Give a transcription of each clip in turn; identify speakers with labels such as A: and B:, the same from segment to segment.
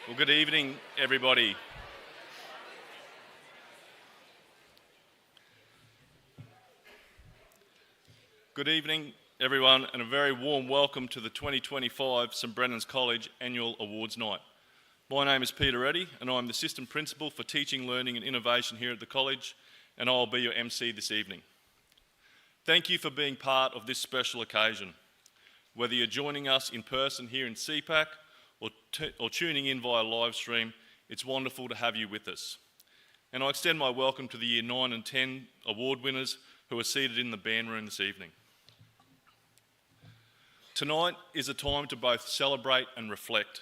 A: Well, good evening, everybody. Good evening, everyone, and a very warm welcome to the 2025 St Brennan's College Annual Awards Night. My name is Peter Eddy, and I'm the Assistant Principal for Teaching, Learning and Innovation here at the college, and I'll be your MC this evening. Thank you for being part of this special occasion. Whether you're joining us in person here in CPAC or tuning in via live stream, it's wonderful to have you with us. And I extend my welcome to the Year 9 and 10 award winners who are seated in the band room this evening. Tonight is a time to both celebrate and reflect.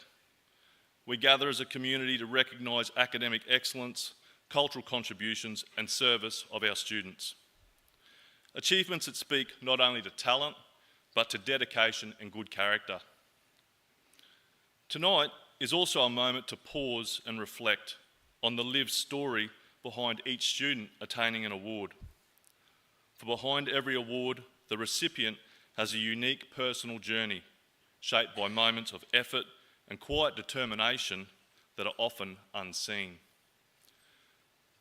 A: We gather as a community to recognise academic excellence, cultural contributions and service of our students. Achievements that speak not only to talent, but to dedication and good character. Tonight is also a moment to pause and reflect on the lived story behind each student attaining an award. For behind every award, the recipient has a unique personal journey shaped by moments of effort and quiet determination that are often unseen.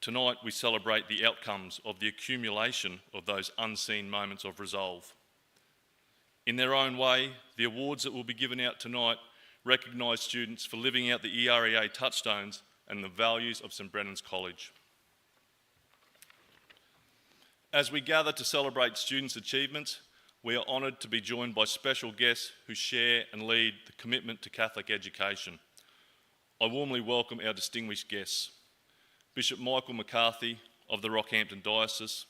A: Tonight we celebrate the outcomes of the accumulation of those unseen moments of resolve. In their own way, the awards that will be given out tonight recognise students for living out the EREA touchstones and the values of St Brennan's College. As we gather to celebrate students' achievements, we are honoured to be joined by special guests who share and lead the commitment to Catholic education. I warmly welcome our distinguished guests, Bishop Michael McCarthy of the Rockhampton Diocese,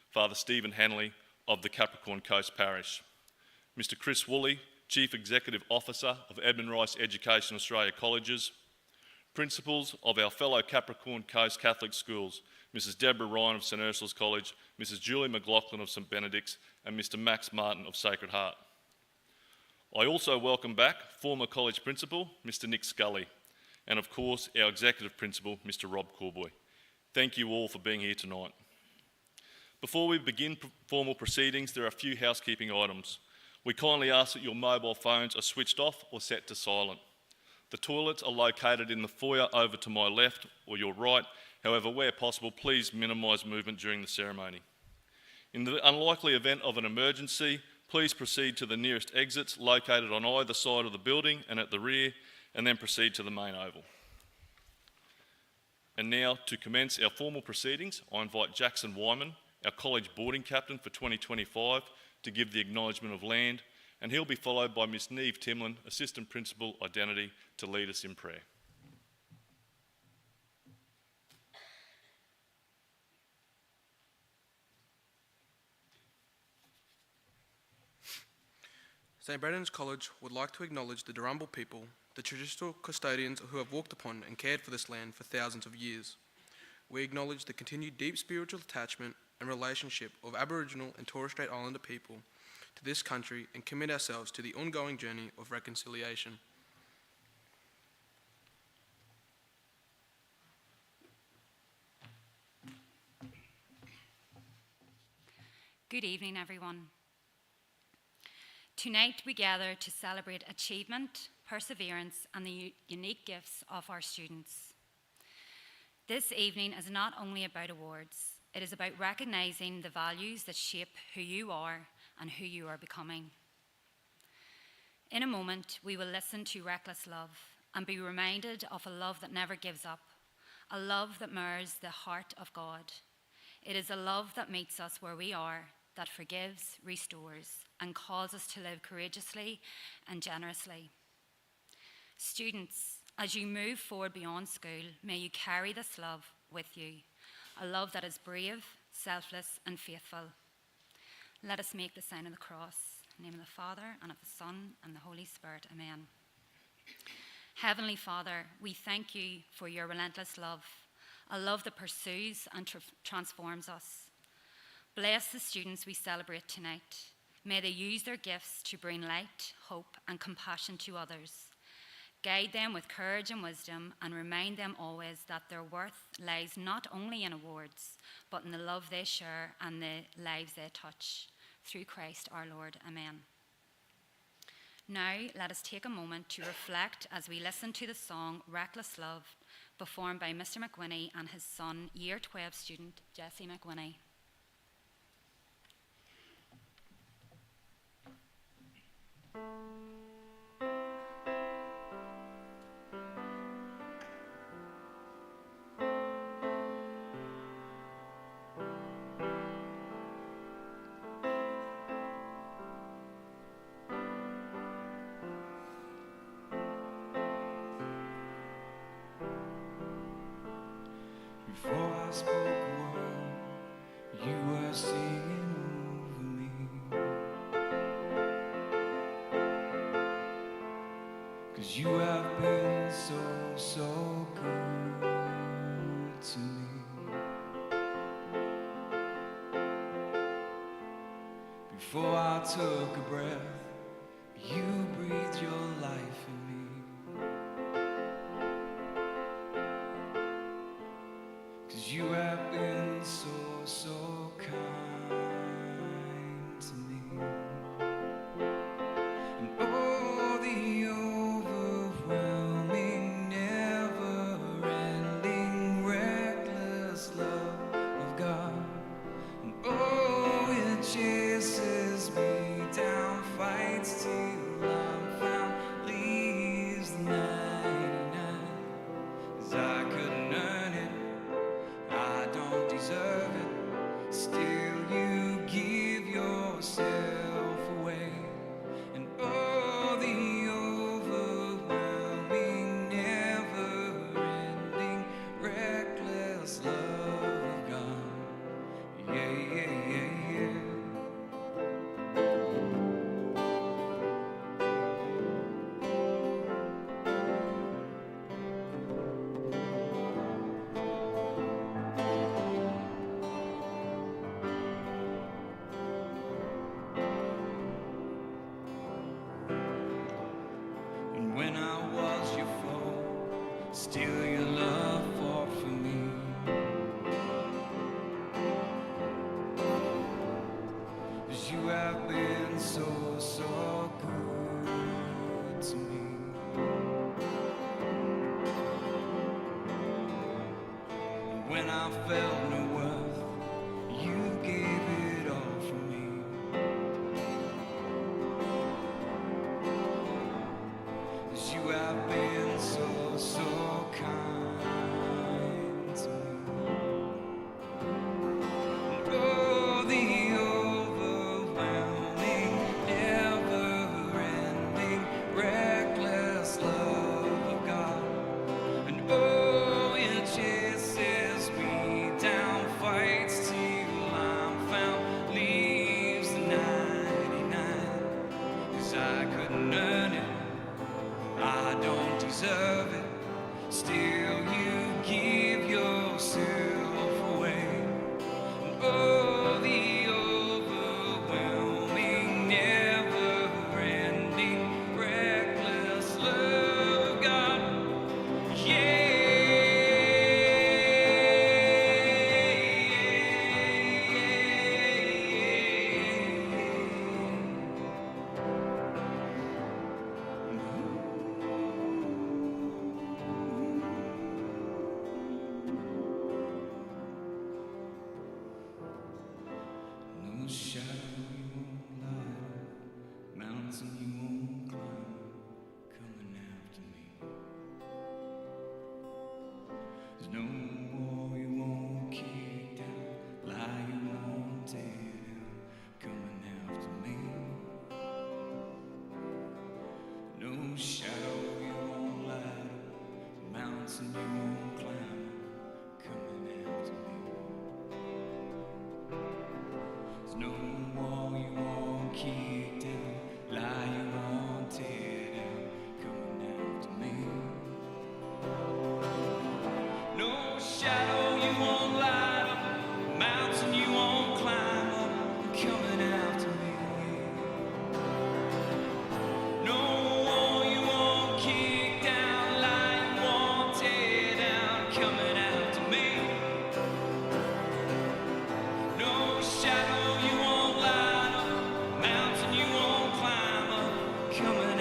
A: Father Stephen Hanley of the Capricorn Coast Parish, Mr Chris Woolley, Chief Executive Officer of Edmund Rice Education Australia Colleges, principals of our fellow Capricorn Coast Catholic schools, Mrs Deborah Ryan of St Ursula's College, Mrs Julie McLaughlin of St Benedict's and Mr Max Martin of Sacred Heart. I also welcome back former college principal, Mr Nick Scully, and of course our executive principal, Mr Rob Corboy. Thank you all for being here tonight. Before we begin formal proceedings, there are a few housekeeping items. We kindly ask that your mobile phones are switched off or set to silent. The toilets are located in the foyer over to my left or your right. However, where possible, please minimise movement during the ceremony. In the unlikely event of an emergency, please proceed to the nearest exits located on either side of the building and at the rear, and then proceed to the main oval. And now, to commence our formal proceedings, I invite Jackson Wyman, our college boarding captain for 2025, to give the acknowledgement of land, and he'll be followed by Miss Neve Timlin, Assistant Principal Identity, to lead us in prayer.
B: St Brennan's College would like to acknowledge the Darumbal people, the traditional custodians who have walked upon and cared for this land for thousands of years. We acknowledge the continued deep spiritual attachment and relationship of Aboriginal and Torres Strait Islander people to this country and commit ourselves to the ongoing journey of reconciliation.
C: Good evening, everyone. Tonight we gather to celebrate achievement, perseverance and the unique gifts of our students. This evening is not only about awards, it is about recognising the values that shape who you are and who you are becoming. In a moment, we will listen to Reckless Love and be reminded of a love that never gives up, a love that mirrors the heart of God. It is a love that meets us where we are, that forgives, restores, and calls us to live courageously and generously. Students, as you move forward beyond school, may you carry this love with you, a love that is brave, selfless, and faithful. Let us make the sign of the cross. In the name of the Father, and of the Son, and the Holy Spirit. Amen. Heavenly Father, we thank you for your relentless love, a love that pursues and transforms us. Bless the students we celebrate tonight. May they use their gifts to bring light, hope, and compassion to others. Guide them with courage and wisdom, and remind them always that their worth lies not only in awards, but in the love they share and the lives they touch. Through Christ our Lord. Amen. Now, let us take a moment to reflect as we listen to the song Reckless Love, performed by Mr. McWhinney and his son, Year 12 student Jesse McWhinney.
D: Before I spoke a word, you were singing over me. 'Cause you have been so good to me. Before I took a breath, you breathed your life in me. 'Cause you have been so kind to me. And oh, the overwhelming, never-ending, reckless love of God. And oh, it chases me down, fights till I'm found, leaves the 99. 'Cause I couldn't earn it, I don't deserve it, still you give yourself away. And oh, the overwhelming, never-ending, reckless love of God. Yeah, yeah, yeah, yeah. And when I was your foe, still your love fought for me. 'Cause you have been so good to me. And when I felt no worth, you gave it all for me. 'Cause you have been so kind to me. And oh, the overwhelming, never-ending, reckless love of God. And oh, it chases me down, fights till I'm found, leaves the 99. 'Cause I couldn't earn it, I don't deserve it, still you give yourself away. And oh, the overwhelming, never-ending, reckless love of God. Yeah. No shadow you won't light, mountain you won't climb, coming after me. There's no wall you won't kick down, lie you won't tear down, coming after me. No shadow you won't light, mountain you won't climb, coming after me. There's no wall you won't kick down, lie you won't tear down, coming after me. No shadow you won't light up, mountain you won't climb up, coming after me. No wall you won't kick down, lie you won't tear down, coming after me. No shadow you won't light up, mountain you won't climb up, coming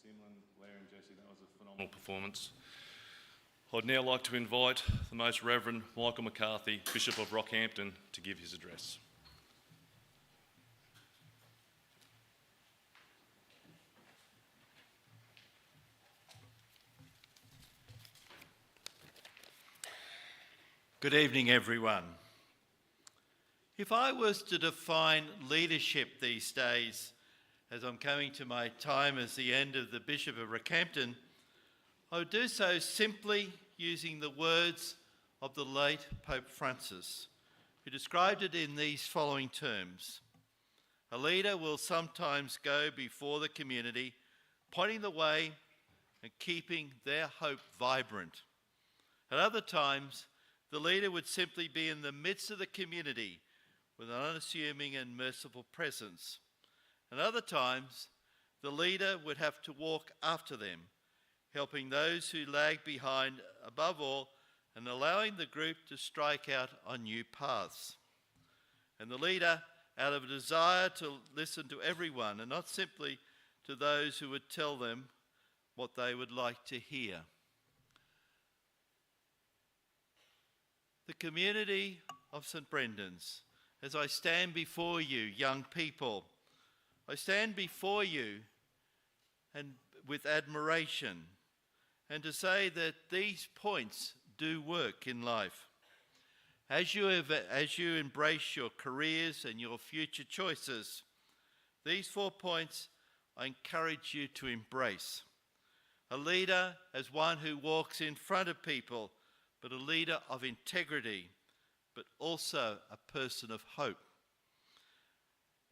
A: Timlin, Larry and Jesse, that was a phenomenal performance. I'd now like to invite the Most Reverend Michael McCarthy, Bishop of Rockhampton, to give his address.
E: Good evening, everyone. If I was to define leadership these days, as I'm coming to my time as the end of the Bishop of Rockhampton, I would do so simply using the words of the late Pope Francis, who described it in these following terms. A leader will sometimes go before the community, pointing the way and keeping their hope vibrant. At other times, the leader would simply be in the midst of the community with an unassuming and merciful presence. And other times, the leader would have to walk after them, helping those who lag behind above all and allowing the group to strike out on new paths. And the leader, out of a desire to listen to everyone and not simply to those who would tell them what they would like to hear. The community of St. Brendan's, as I stand before you, young people, I stand before you and with admiration and to say that these points do work in life. As you embrace your careers and your future choices, these 4 points I encourage you to embrace. A leader as one who walks in front of people, but a leader of integrity, but also a person of hope.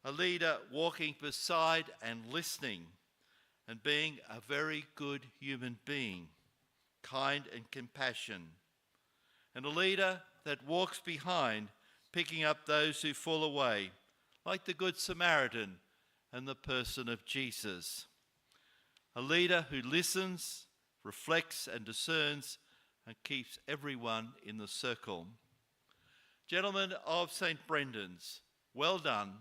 E: A leader walking beside and listening and being a very good human being, kind and compassionate. And a leader that walks behind, picking up those who fall away, like the Good Samaritan and the person of Jesus. A leader who listens, reflects and discerns and keeps everyone in the circle. Gentlemen of St. Brendan's, well done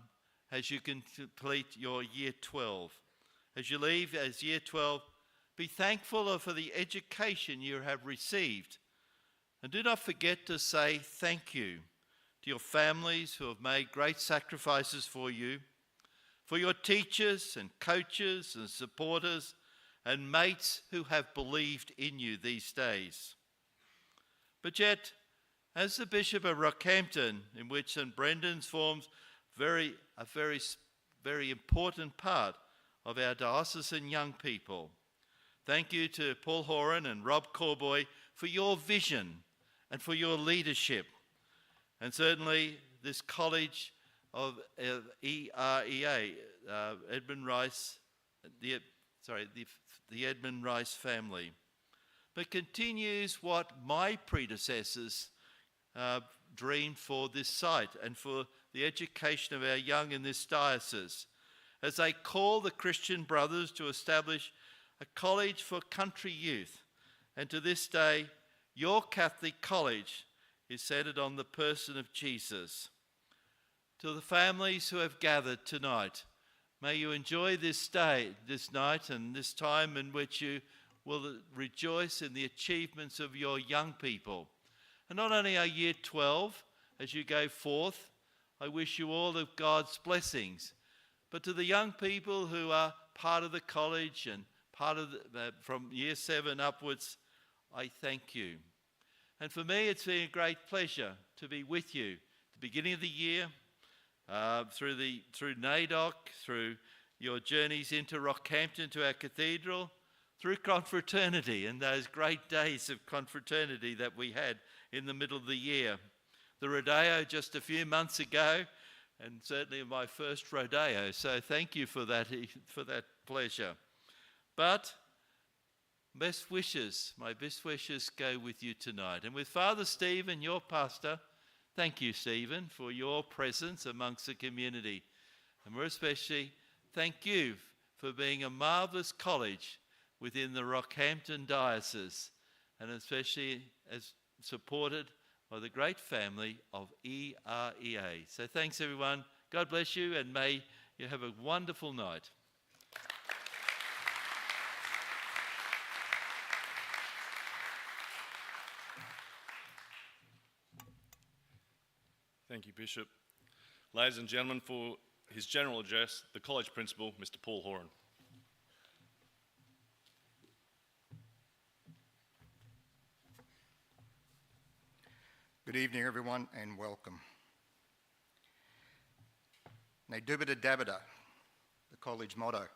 E: as you complete your Year 12. As you leave as Year 12, be thankful for the education you have received. And do not forget to say thank you to your families who have made great sacrifices for you, for your teachers and coaches and supporters and mates who have believed in you these days. But yet, as the Bishop of Rockhampton, in which St. Brendan's forms a very important part of our diocesan young people, thank you to Paul Horan and Rob Corboy for your vision and for your leadership. And certainly this College of EREA, Edmund Rice, the Edmund Rice family, but continues what my predecessors dreamed for this site and for the education of our young in this diocese, as they call the Christian Brothers to establish a college for country youth. And to this day, your Catholic college is centered on the person of Jesus. To the families who have gathered tonight, may you enjoy this day, this night, and this time in which you will rejoice in the achievements of your young people. And not only are Year 12, as you go forth, I wish you all of God's blessings, but to the young people who are part of the college and part of from Year 7 upwards, I thank you. And for me, it's been a great pleasure to be with you at the beginning of the year, through NAIDOC, through your journeys into Rockhampton to our cathedral, through confraternity and those great days of confraternity that we had in the middle of the year. The rodeo just a few months ago, and certainly my first rodeo, so thank you for that pleasure. But my best wishes go with you tonight. And with Father Stephen, your pastor, thank you, Stephen, for your presence amongst the community. And more especially, thank you for being a marvellous college within the Rockhampton Diocese, and especially as supported by the great family of EREA. So thanks, everyone. God bless you, and may you have a wonderful night.
A: Thank you, Bishop. Ladies and gentlemen, for his general address, the college principal, Mr. Paul Horan.
F: Good evening, everyone, and welcome. Nadubita Dabita, the college motto.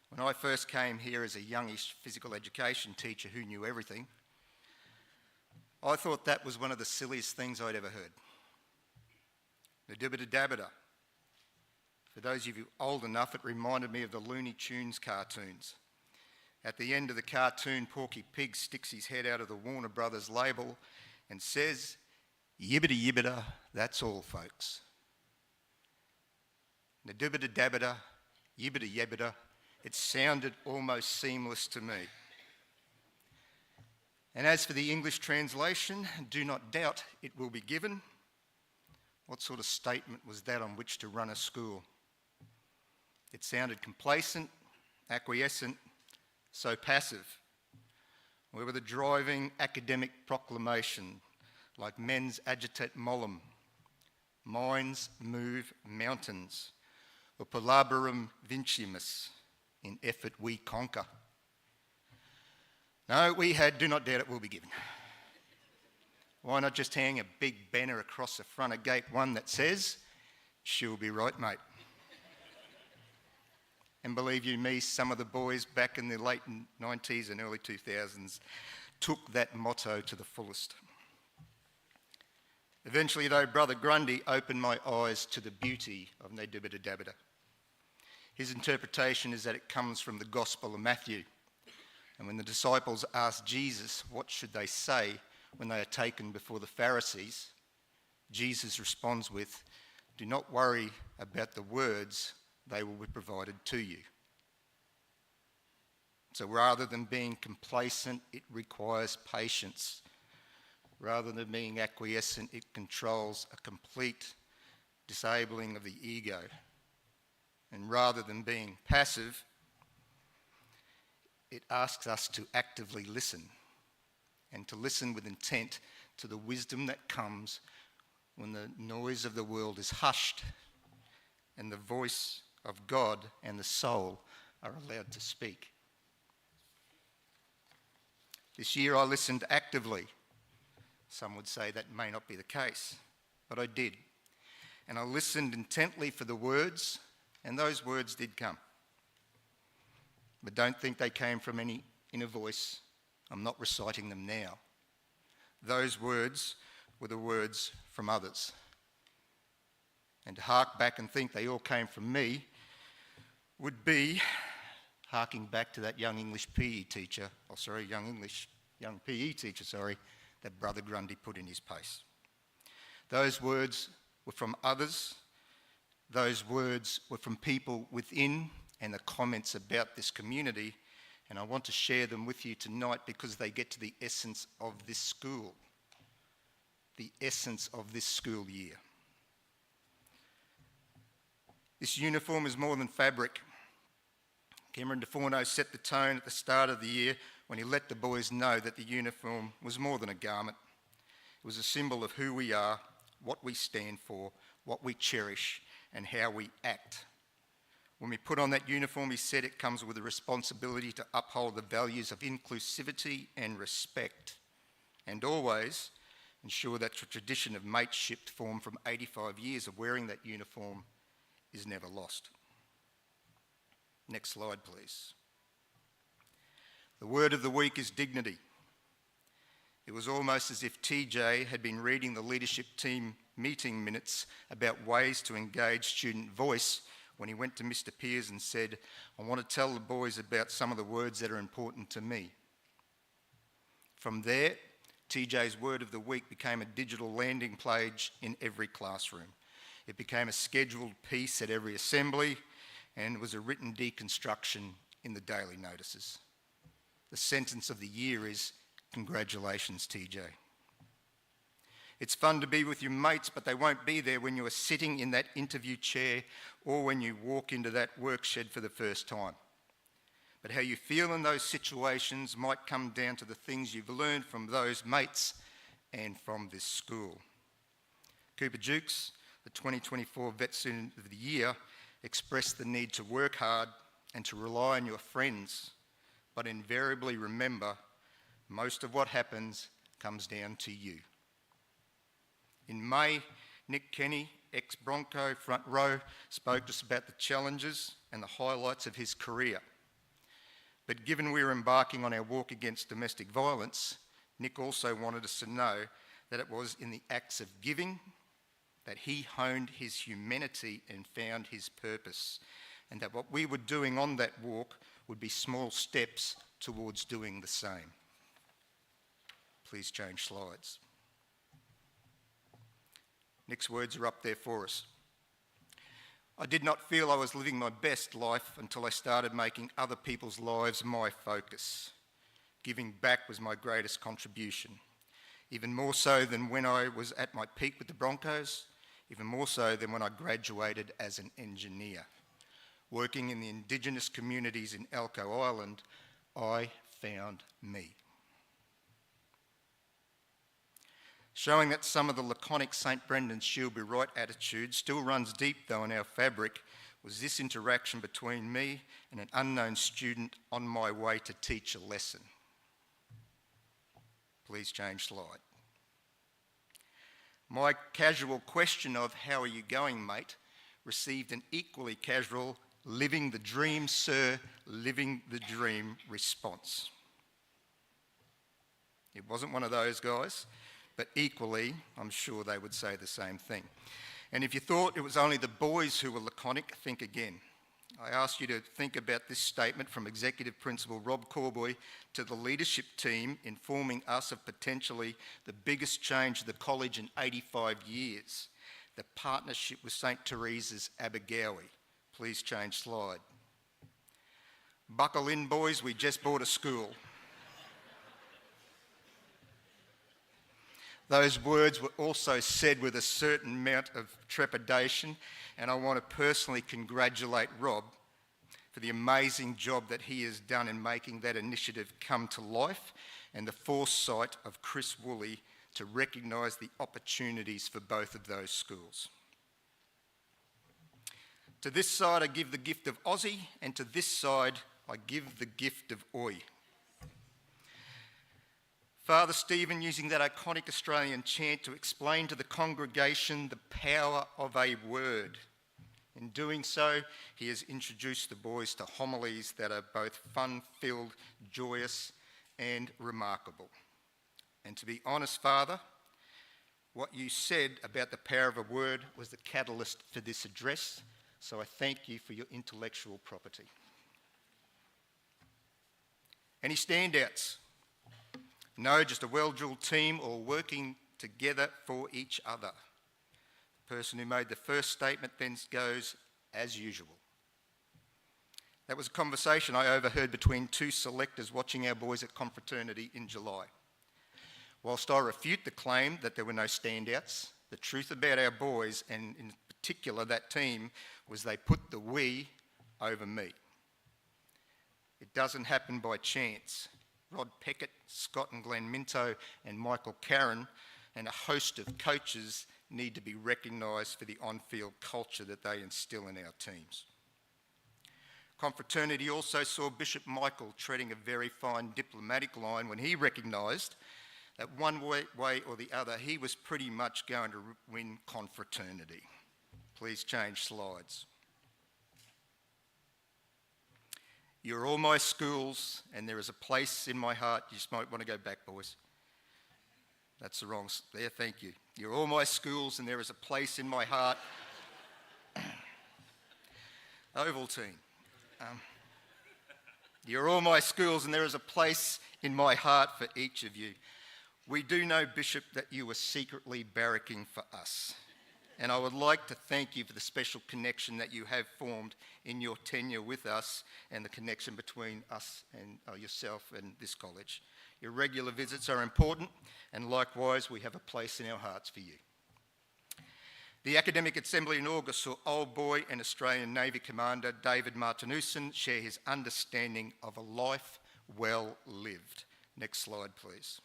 F: When I first came here as a youngish physical education teacher who knew everything, I thought that was one of the silliest things I'd ever heard. Nadubita Dabita. For those of you old enough, it reminded me of the Looney Tunes cartoons. At the end of the cartoon, Porky Pig sticks his head out of the Warner Brothers label and says, "Yibbida yibbida, that's all, folks." Nadubita Dabita, yibbida yibbida, it sounded almost seamless to me. And as for the English translation, do not doubt it will be given. What sort of statement was that on which to run a school? It sounded complacent, acquiescent, so passive. We were the driving academic proclamation, like men's agitate mollum, minds move mountains, or palaberum vincimus, in effort we conquer. No, we had do not doubt it will be given. Why not just hang a big banner across the front of gate 1 that says, "She'll be right, mate." And believe you me, some of the boys back in the late 90s and early 2000s took that motto to the fullest. Eventually, though, Brother Grundy opened my eyes to the beauty of Nadubita Dabita. His interpretation is that it comes from the Gospel of Matthew. And when the disciples asked Jesus what should they say when they are taken before the Pharisees, Jesus responds with, "Do not worry about the words, they will be provided to you." So rather than being complacent, it requires patience. Rather than being acquiescent, it controls a complete disabling of the ego. And rather than being passive, it asks us to actively listen, and to listen with intent to the wisdom that comes when the noise of the world is hushed and the voice of God and the soul are allowed to speak. This year I listened actively. Some would say that may not be the case, but I did. And I listened intently for the words, and those words did come. But don't think they came from any inner voice. I'm not reciting them now. Those words were the words from others. And to hark back and think they all came from me would be harking back to that young PE teacher, that Brother Grundy put in his place. Those words were from others. Those words were from people within and the comments about this community, and I want to share them with you tonight because they get to the essence of this school, the essence of this school year. This uniform is more than fabric. Cameron DeForno set the tone at the start of the year when he let the boys know that the uniform was more than a garment. It was a symbol of who we are, what we stand for, what we cherish, and how we act. When we put on that uniform, he said it comes with a responsibility to uphold the values of inclusivity and respect, and always ensure that the tradition of mateship formed from 85 years of wearing that uniform is never lost. Next slide, please. The word of the week is dignity. It was almost as if TJ had been reading the leadership team meeting minutes about ways to engage student voice when he went to Mr. Peers and said, "I want to tell the boys about some of the words that are important to me." From there, TJ's word of the week became a digital landing page in every classroom. It became a scheduled piece at every assembly, and was a written deconstruction in the daily notices. The sentence of the year is, "Congratulations, TJ." It's fun to be with your mates, but they won't be there when you are sitting in that interview chair or when you walk into that work shed for the first time. But how you feel in those situations might come down to the things you've learned from those mates and from this school. Cooper Jukes, the 2024 Vet Student of the Year, expressed the need to work hard and to rely on your friends, but invariably remember, most of what happens comes down to you. In May, Nick Kenny, ex-Bronco front row, spoke to us about the challenges and the highlights of his career. But given we were embarking on our walk against domestic violence, Nick also wanted us to know that it was in the acts of giving that he honed his humanity and found his purpose, and that what we were doing on that walk would be small steps towards doing the same. Please change slides. Nick's words are up there for us. I did not feel I was living my best life until I started making other people's lives my focus. Giving back was my greatest contribution, even more so than when I was at my peak with the Broncos, even more so than when I graduated as an engineer. Working in the Indigenous communities in Elcho Island, I found me. Showing that some of the laconic St Brendan's she'll be right attitude still runs deep though in our fabric was this interaction between me and an unknown student on my way to teach a lesson. Please change slide. My casual question of "how are you going, mate?" received an equally casual "living the dream, sir, living the dream" response. It wasn't one of those guys, but equally, I'm sure they would say the same thing. And if you thought it was only the boys who were laconic, think again. I ask you to think about this statement from Executive Principal Rob Corboy to the leadership team informing us of potentially the biggest change of the college in 85 years, the partnership with St Teresa's Abergowie. Please change slide. Buckle in, boys, we just bought a school. Those words were also said with a certain amount of trepidation, and I want to personally congratulate Rob for the amazing job that he has done in making that initiative come to life, and the foresight of Chris Woolley to recognise the opportunities for both of those schools. To this side I give the gift of Aussie, and to this side I give the gift of Oi. Father Stephen using that iconic Australian chant to explain to the congregation the power of a word. In doing so, he has introduced the boys to homilies that are both fun-filled, joyous, and remarkable. And to be honest, Father, what you said about the power of a word was the catalyst for this address, so I thank you for your intellectual property. Any standouts? No, just a well-drilled team all working together for each other. The person who made the first statement then goes, "as usual." That was a conversation I overheard between two selectors watching our boys at confraternity in July. Whilst I refute the claim that there were no standouts, the truth about our boys, and in particular that team, was they put the we over me. It doesn't happen by chance. Rod Peckett, Scott and Glenn Minto, and Michael Carron, and a host of coaches need to be recognised for the on-field culture that they instil in our teams. Confraternity also saw Bishop Michael treading a very fine diplomatic line when he recognised that one way or the other he was pretty much going to win confraternity. Please change slides. You're all my schools, and there is a place in my heart. You just might want to go back, boys. That's the wrong, there, thank you. You're all my schools, and there is a place in my heart. Oval team. You're all my schools, and there is a place in my heart for each of you. We do know, Bishop, that you were secretly barracking for us. And I would like to thank you for the special connection that you have formed in your tenure with us and the connection between us and yourself and this college. Your regular visits are important, and likewise we have a place in our hearts for you. The Academic Assembly in August saw old boy and Australian Navy Commander David Martinussen share his understanding of a life well lived. Next slide, please.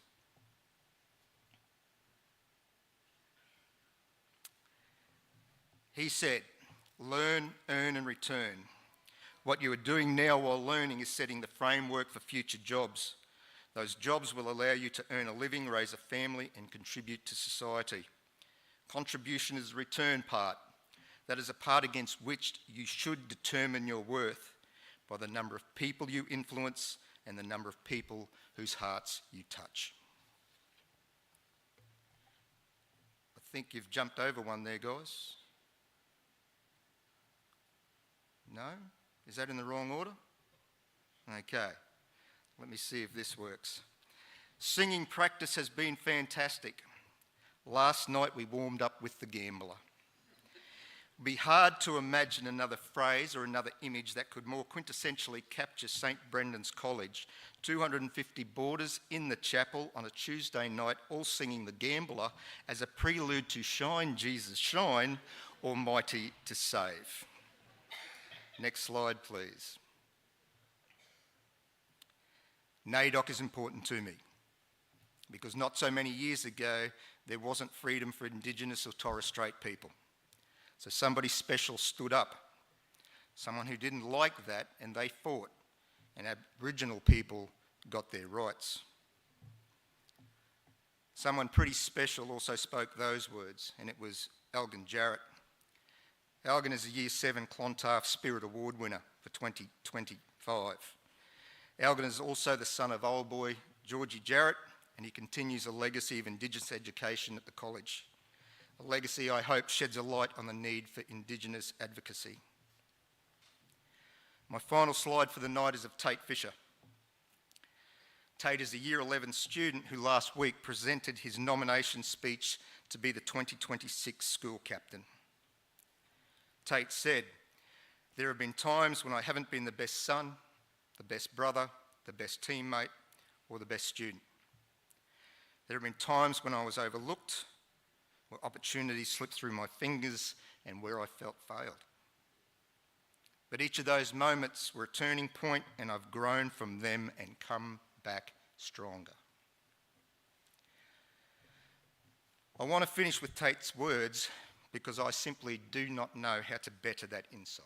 F: He said, "Learn, earn and return. What you are doing now while learning is setting the framework for future jobs. Those jobs will allow you to earn a living, raise a family and contribute to society. Contribution is the return part. That is a part against which you should determine your worth by the number of people you influence and the number of people whose hearts you touch." I think you've jumped over one there, guys. No? Is that in the wrong order? Okay. Let me see if this works. Singing practice has been fantastic. Last night we warmed up with The Gambler. It would be hard to imagine another phrase or another image that could more quintessentially capture St Brendan's College. 250 boarders in the chapel on a Tuesday night, all singing The Gambler as a prelude to Shine, Jesus, Shine, Almighty to Save. Next slide, please. NAIDOC is important to me because not so many years ago, there wasn't freedom for Indigenous or Torres Strait people. So somebody special stood up, someone who didn't like that, and they fought, and Aboriginal people got their rights. Someone pretty special also spoke those words, and it was Elgin Jarrett. Elgin is a Year 7 Clontarf Spirit Award winner for 2025. Elgin is also the son of old boy Georgie Jarrett, and he continues a legacy of Indigenous education at the college. A legacy I hope sheds a light on the need for Indigenous advocacy. My final slide for the night is of Tate Fisher. Tate is a Year 11 student who last week presented his nomination speech to be the 2026 school captain. Tate said, "There have been times when I haven't been the best son, the best brother, the best teammate, or the best student. There have been times when I was overlooked, where opportunities slipped through my fingers, and where I felt failed. But each of those moments were a turning point, and I've grown from them and come back stronger." I want to finish with Tate's words because I simply do not know how to better that insight.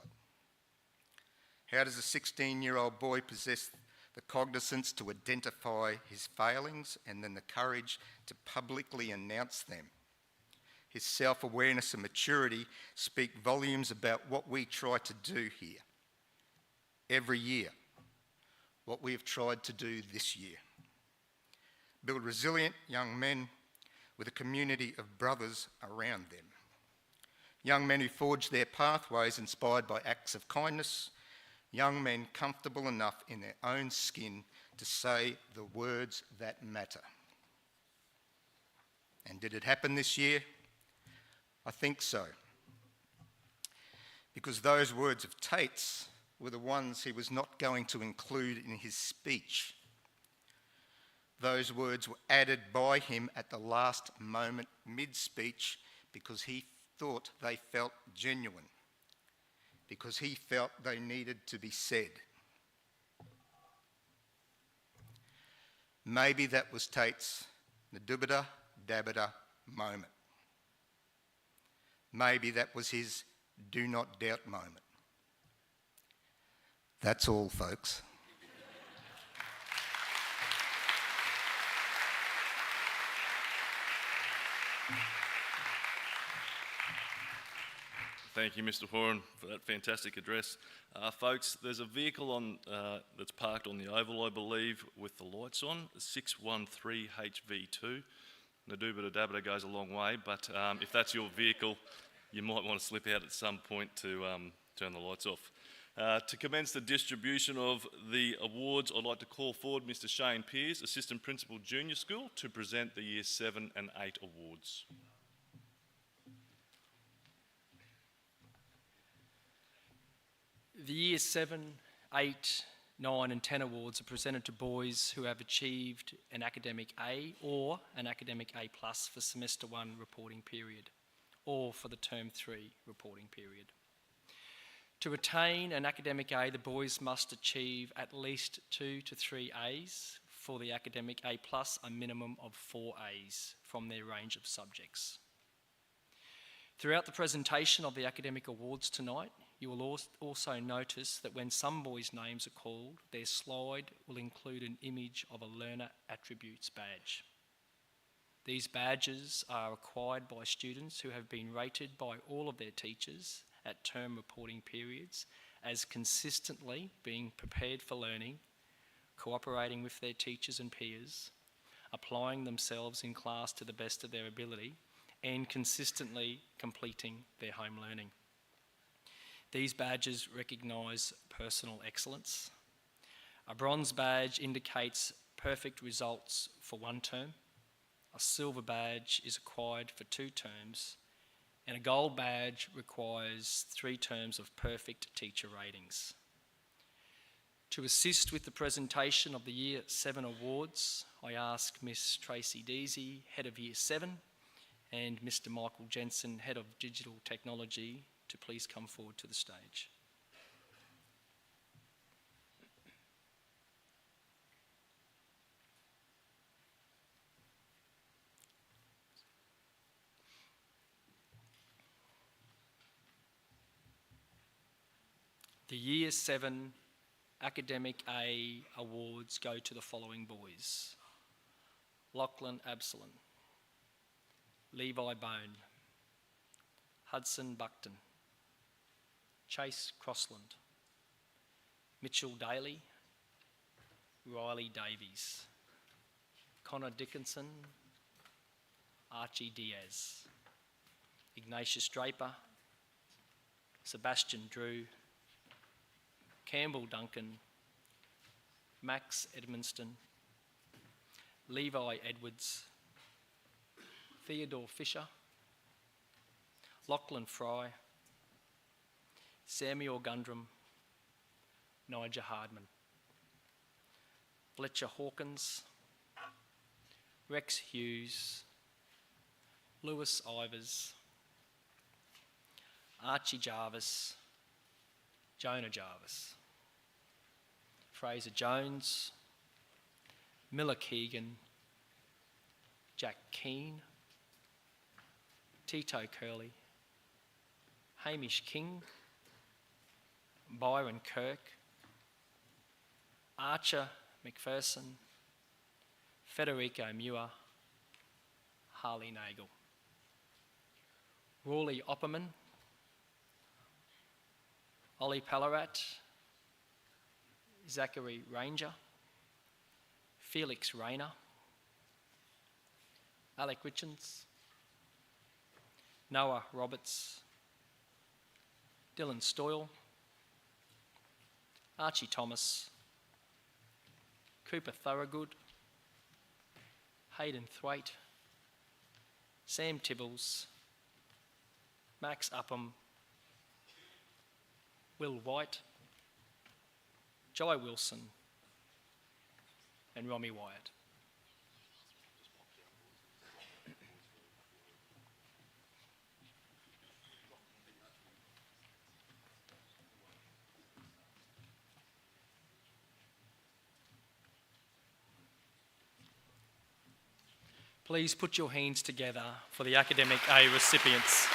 F: How does a 16-year-old boy possess the cognizance to identify his failings and then the courage to publicly announce them? His self-awareness and maturity speak volumes about what we try to do here every year, what we have tried to do this year. Build resilient young men with a community of brothers around them. Young men who forge their pathways inspired by acts of kindness. Young men comfortable enough in their own skin to say the words that matter. And did it happen this year? I think so. Because those words of Tate's were the ones he was not going to include in his speech. Those words were added by him at the last moment mid-speech because he thought they felt genuine, because he felt they needed to be said. Maybe that was Tate's Ndubada Dabada moment. Maybe that was his do not doubt moment. That's all, folks.
A: Thank you, Mr. Horan, for that fantastic address. Folks, there's a vehicle on that's parked on the oval, I believe, with the lights on, 613 HV2. Ndubada Dabada goes a long way, but if that's your vehicle, you might want to slip out at some point to turn the lights off. To commence the distribution of the awards, I'd like to call forward Mr. Shane Pearce, Assistant Principal Junior School, to present the Year 7 and 8 awards.
G: The Year 7, 8, 9 and 10 awards are presented to boys who have achieved an academic A or an academic A+ for semester 1 reporting period or for the term 3 reporting period. To attain an academic A, the boys must achieve at least 2 to 3 A's. For the academic A+, a minimum of 4 A's from their range of subjects. Throughout the presentation of the academic awards tonight, you will also notice that when some boys' names are called, their slide will include an image of a Learner Attributes badge. These badges are acquired by students who have been rated by all of their teachers at term reporting periods as consistently being prepared for learning, cooperating with their teachers and peers, applying themselves in class to the best of their ability, and consistently completing their home learning. These badges recognise personal excellence. A bronze badge indicates perfect results for one term. A silver badge is acquired for 2 terms, and a gold badge requires 3 terms of perfect teacher ratings. To assist with the presentation of the Year 7 awards, I ask Miss Tracy Deasy, Head of Year 7, and Mr. Michael Jensen, Head of Digital Technology, to please come forward to the stage. The Year 7 Academic A awards go to the following boys: Lachlan Absalom, Levi Bone, Hudson Buckton, Chase Crossland, Mitchell Daly, Riley Davies, Connor Dickinson, Archie Diaz, Ignatius Draper, Sebastian Drew, Campbell Duncan, Max Edmonston, Levi Edwards, Theodore Fisher, Lachlan Fry, Samuel Gundram, Nigel Hardman, Fletcher Hawkins, Rex Hughes, Lewis Ivers, Archie Jarvis, Jonah Jarvis, Fraser Jones, Miller Keegan, Jack Keane, Tito Curley, Hamish King, Byron Kirk, Archer McPherson, Federico Muir, Harley Nagel, Rawley Opperman, Ollie Pallarat, Zachary Ranger, Felix Rayner, Alec Richards, Noah Roberts, Dylan Stoyle, Archie Thomas, Cooper Thorogood, Hayden Thwaite, Sam Tibbles, Max Upham, Will White, Jai Wilson, and Romy Wyatt. Please put your hands together for the Academic A recipients.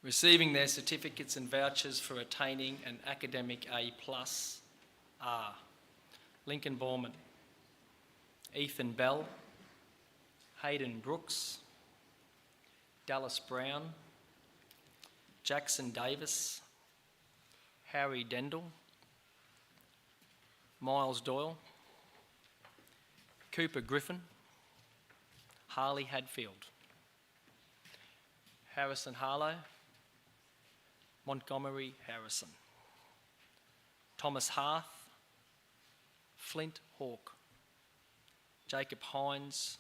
G: Receiving their certificates and vouchers for attaining an Academic A+ are Lincoln Borman, Ethan Bell, Hayden Brooks, Dallas Brown, Jackson Davis, Harry Dendell, Miles Doyle, Cooper Griffin, Harley Hadfield, Harrison Harlow, Montgomery Harrison, Thomas Harth, Flint Hawke, Jacob Hines,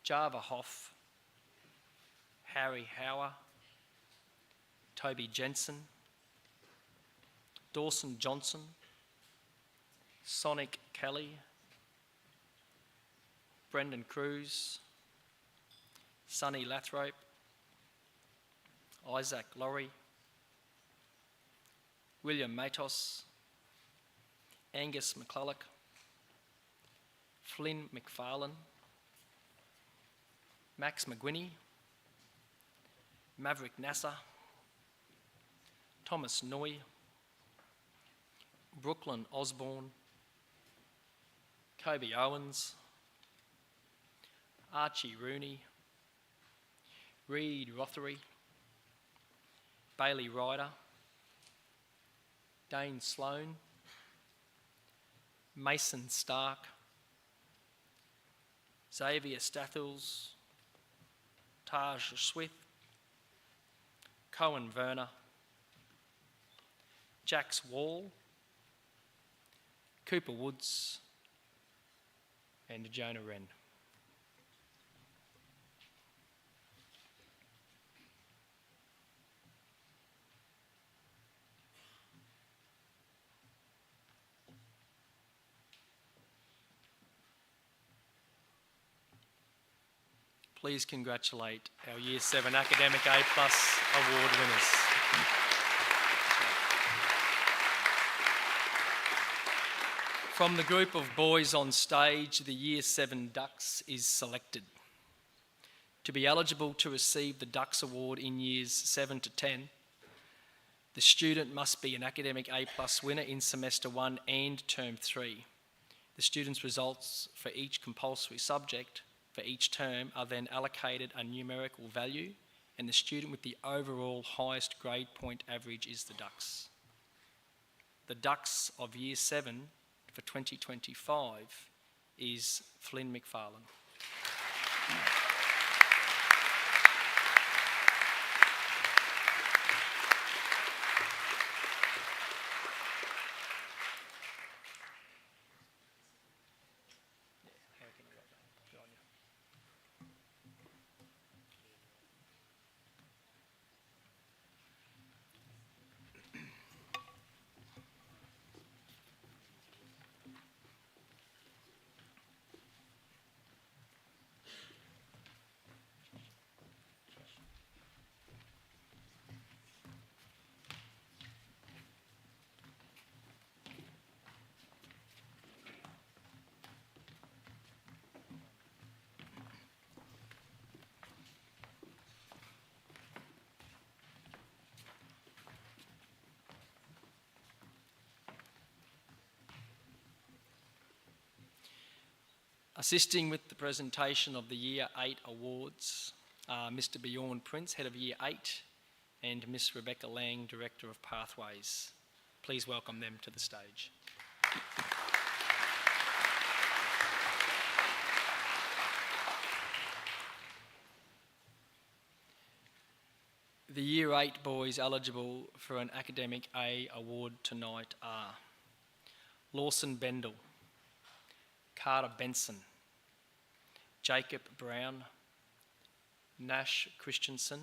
G: Java Hoff, Harry Hower, Toby Jensen, Dawson Johnson, Sonic Kelly, Brendan Cruz, Sonny Lathrope, Isaac Laurie, William Matos, Angus McCulloch, Flynn McFarlane, Max McGuinney, Maverick Nasser, Thomas Noy, Brooklyn Osborne, Kobe Owens, Archie Rooney, Reed Rothery, Bailey Ryder, Dane Sloan, Mason Stark, Xavier Stathels, Taj Swift, Cohen Werner, Jax Wall, Cooper Woods, and Jonah Wren. Please congratulate our Year 7 Academic A+ Award winners. From the group of boys on stage, the Year 7 Ducks is selected. To be eligible to receive the Ducks Award in Years 7 to 10, the student must be an Academic A+ winner in Semester 1 and Term 3. The student's results for each compulsory subject for each term are then allocated a numerical value, and the student with the overall highest grade point average is the Ducks. The Ducks of Year 7 for 2025 is Flynn McFarlane. Assisting with the presentation of the Year 8 awards are Mr. Bjorn Prince, Head of Year 8, and Miss Rebecca Lang, Director of Pathways. Please welcome them to the stage. The Year 8 boys eligible for an Academic A award tonight are Lawson Bendel, Carter Benson, Jacob Brown, Nash Christensen,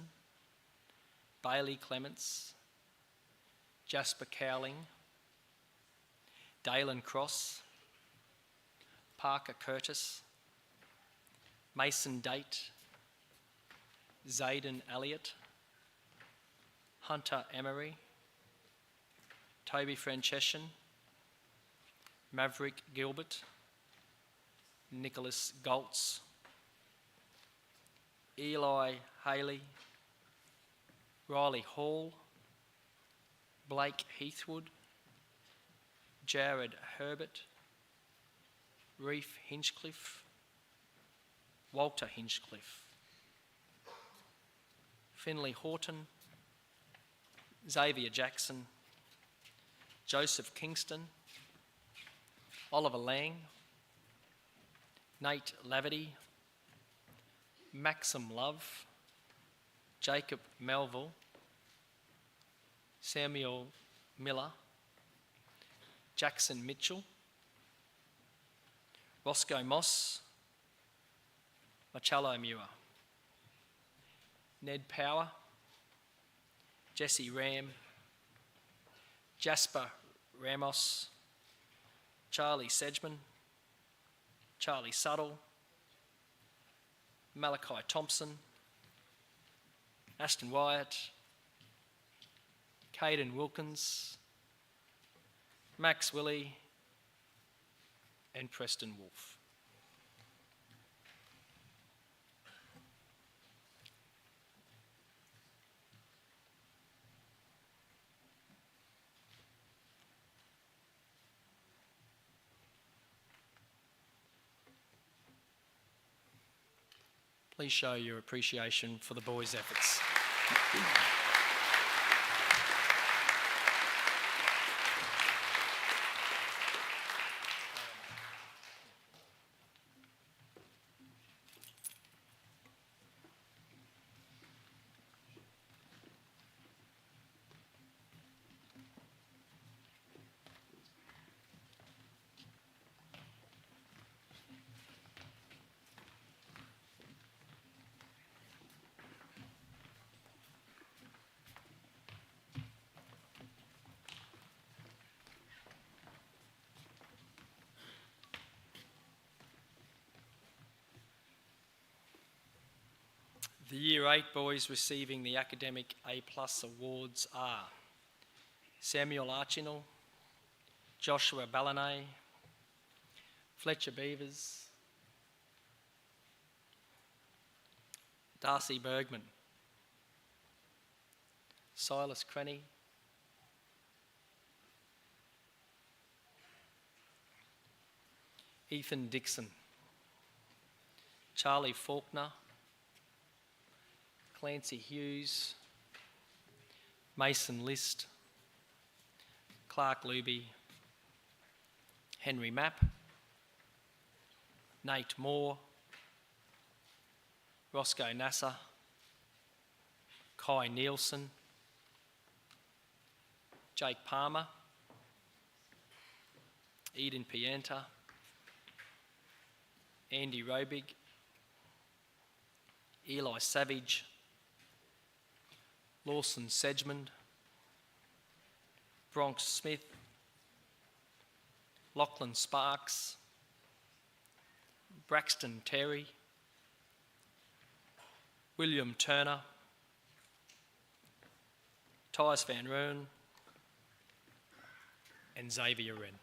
G: Bailey Clements, Jasper Cowling, Dalen Cross, Parker Curtis, Mason Date, Zayden Elliott, Hunter Emery, Toby Francescian, Maverick Gilbert, Nicholas Goltz, Eli Haley, Riley Hall, Blake Heathwood, Jared Herbert, Reef Hinchcliffe, Walter Hinchcliffe, Finley Horton, Xavier Jackson, Joseph Kingston, Oliver Lang, Nate Laverty, Maxim Love, Jacob Melville, Samuel Miller, Jackson Mitchell, Roscoe Moss, Marcello Muir, Ned Power, Jesse Ram, Jasper Ramos, Charlie Sedgman, Charlie Suddle, Malachi Thompson, Aston Wyatt, Caden Wilkins, Max Willie, and Preston Wolfe. Please show your appreciation for the boys' efforts. The Year 8 boys receiving the academic A+ awards are Samuel Archinal, Joshua Ballanay, Fletcher Beavers, Darcy Bergman, Silas Crenny, Ethan Dixon, Charlie Faulkner, Clancy Hughes, Mason List, Clark Luby, Henry Mapp, Nate Moore, Roscoe Nasser, Kai Nielsen, Jake Palmer, Eden Pianta, Andy Robig, Eli Savage, Lawson Sedgman, Bronx Smith, Lachlan Sparks, Braxton Terry, William Turner, Tyus Van Roon, and Xavier Wren.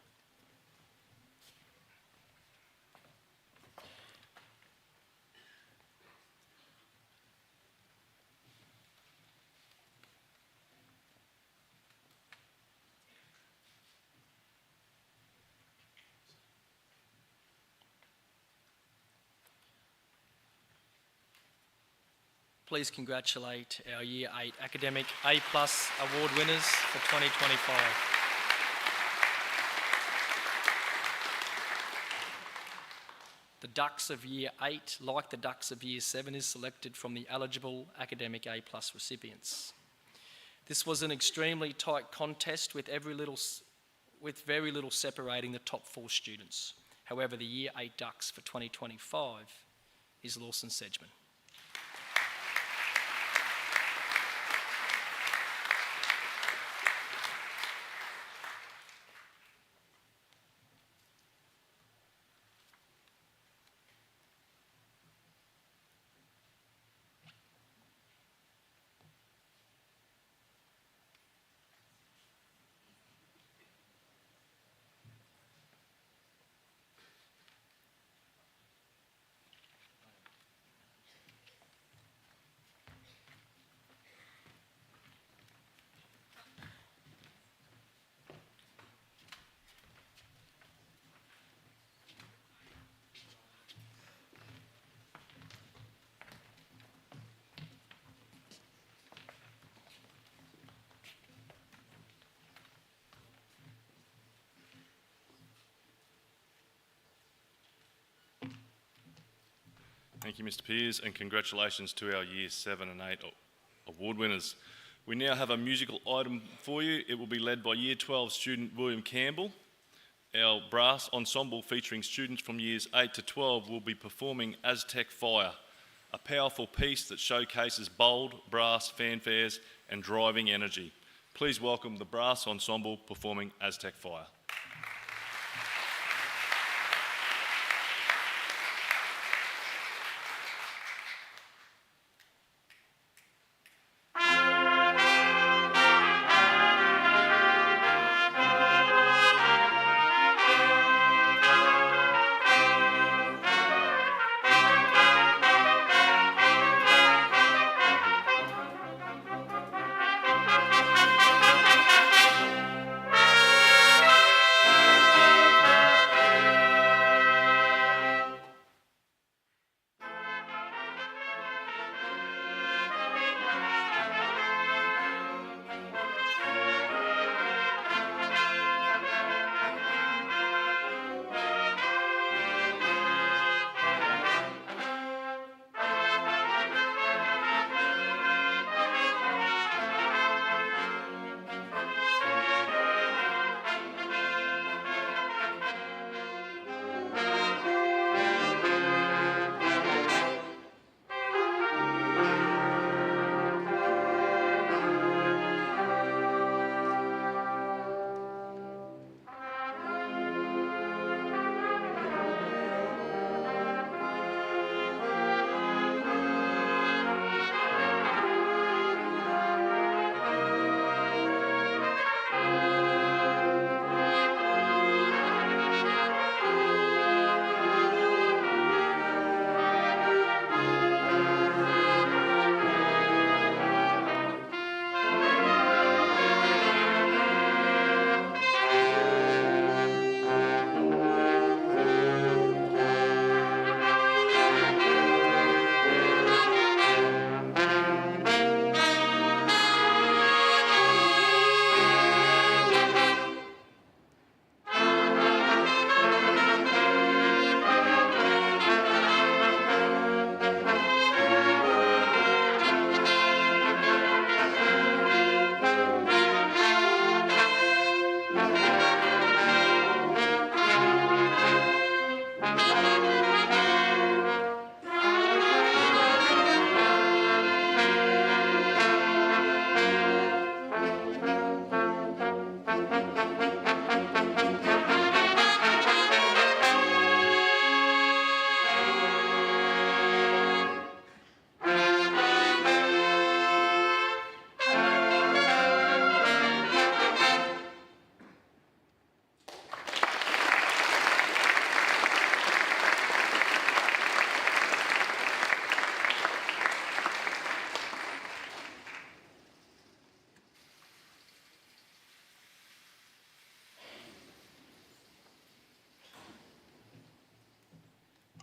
G: Please congratulate our Year 8 Academic A+ award winners for 2025. The Ducks of Year 8, like the Ducks of Year 7, is selected from the eligible Academic A+ recipients. This was an extremely tight contest with very little separating the top 4 students. However, the Year 8 Ducks for 2025 is Lawson Sedgman.
A: Thank you, Mr. Peers, and congratulations to our Year 7 and 8 award winners. We now have a musical item for you. It will be led by Year 12 student William Campbell. Our brass ensemble featuring students from Years 8 to 12 will be performing Aztec Fire, a powerful piece that showcases bold brass fanfares and driving energy. Please welcome the brass ensemble performing Aztec Fire.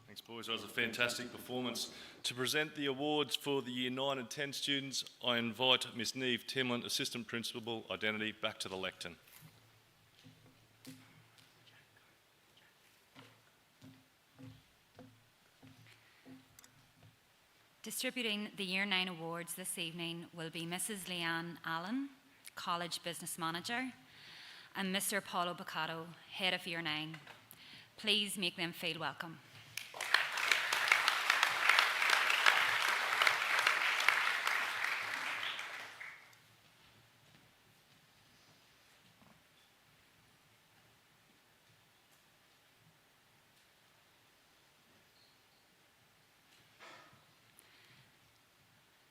A: Thanks, boys. That was a fantastic performance. To present the awards for the Year 9 and 10 students, I invite Miss Neve Timlin, Assistant Principal, Identity, back to the lectern.
C: Distributing the Year 9 awards this evening will be Mrs. Leanne Allen, College Business Manager, and Mr. Paulo Boccato, Head of Year 9. Please make them feel welcome.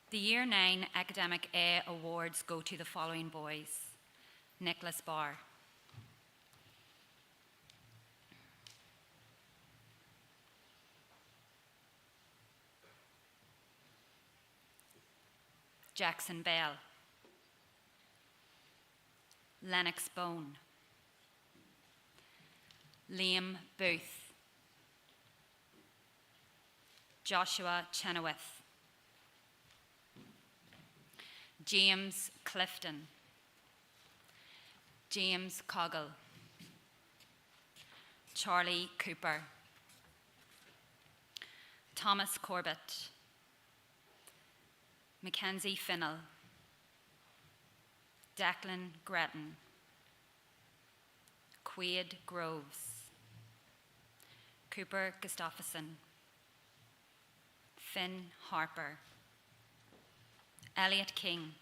C: The Year 9 Academic A Awards go to the following boys: Nicholas Barr, Jackson Bell, Lennox Bone, Liam Booth, Joshua Chenoweth, James Clifton, James Coggle, Charlie Cooper, Thomas Corbett, Mackenzie Finnell, Declan Gretton, Quaid Groves, Cooper Gustafson, Finn Harper, Elliot King,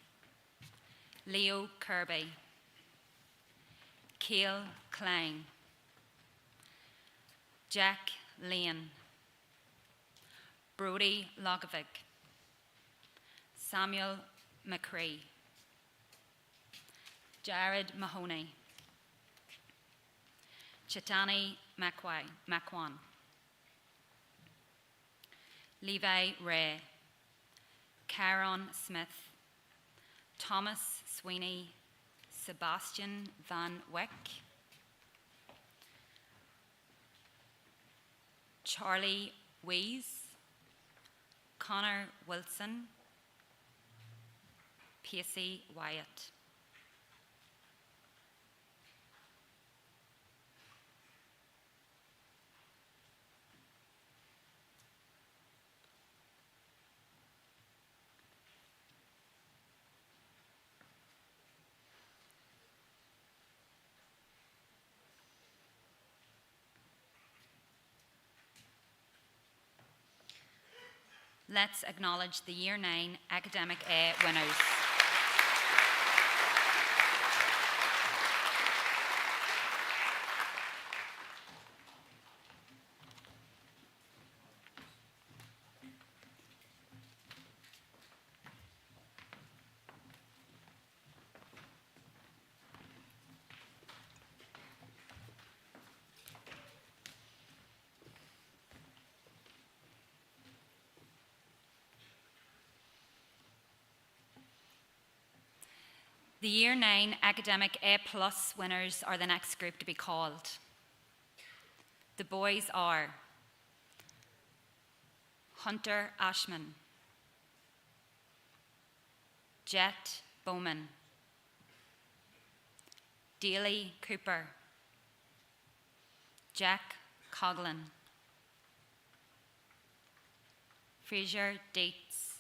C: Leo Kirby, Cale Klein, Jack Lane, Brody Logovic, Samuel McCree, Jared Mahoney, Chitani Makwan, Levi Ray, Caron Smith, Thomas Sweeney, Sebastian Van Wyck, Charlie Wees, Connor Wilson, Pacey Wyatt. Let's acknowledge the Year 9 Academic A winners. The Year 9 Academic A+ winners are the next group to be called. The boys are Hunter Ashman, Jet Bowman, Daly Cooper, Jack Coughlin, Fraser Dietz,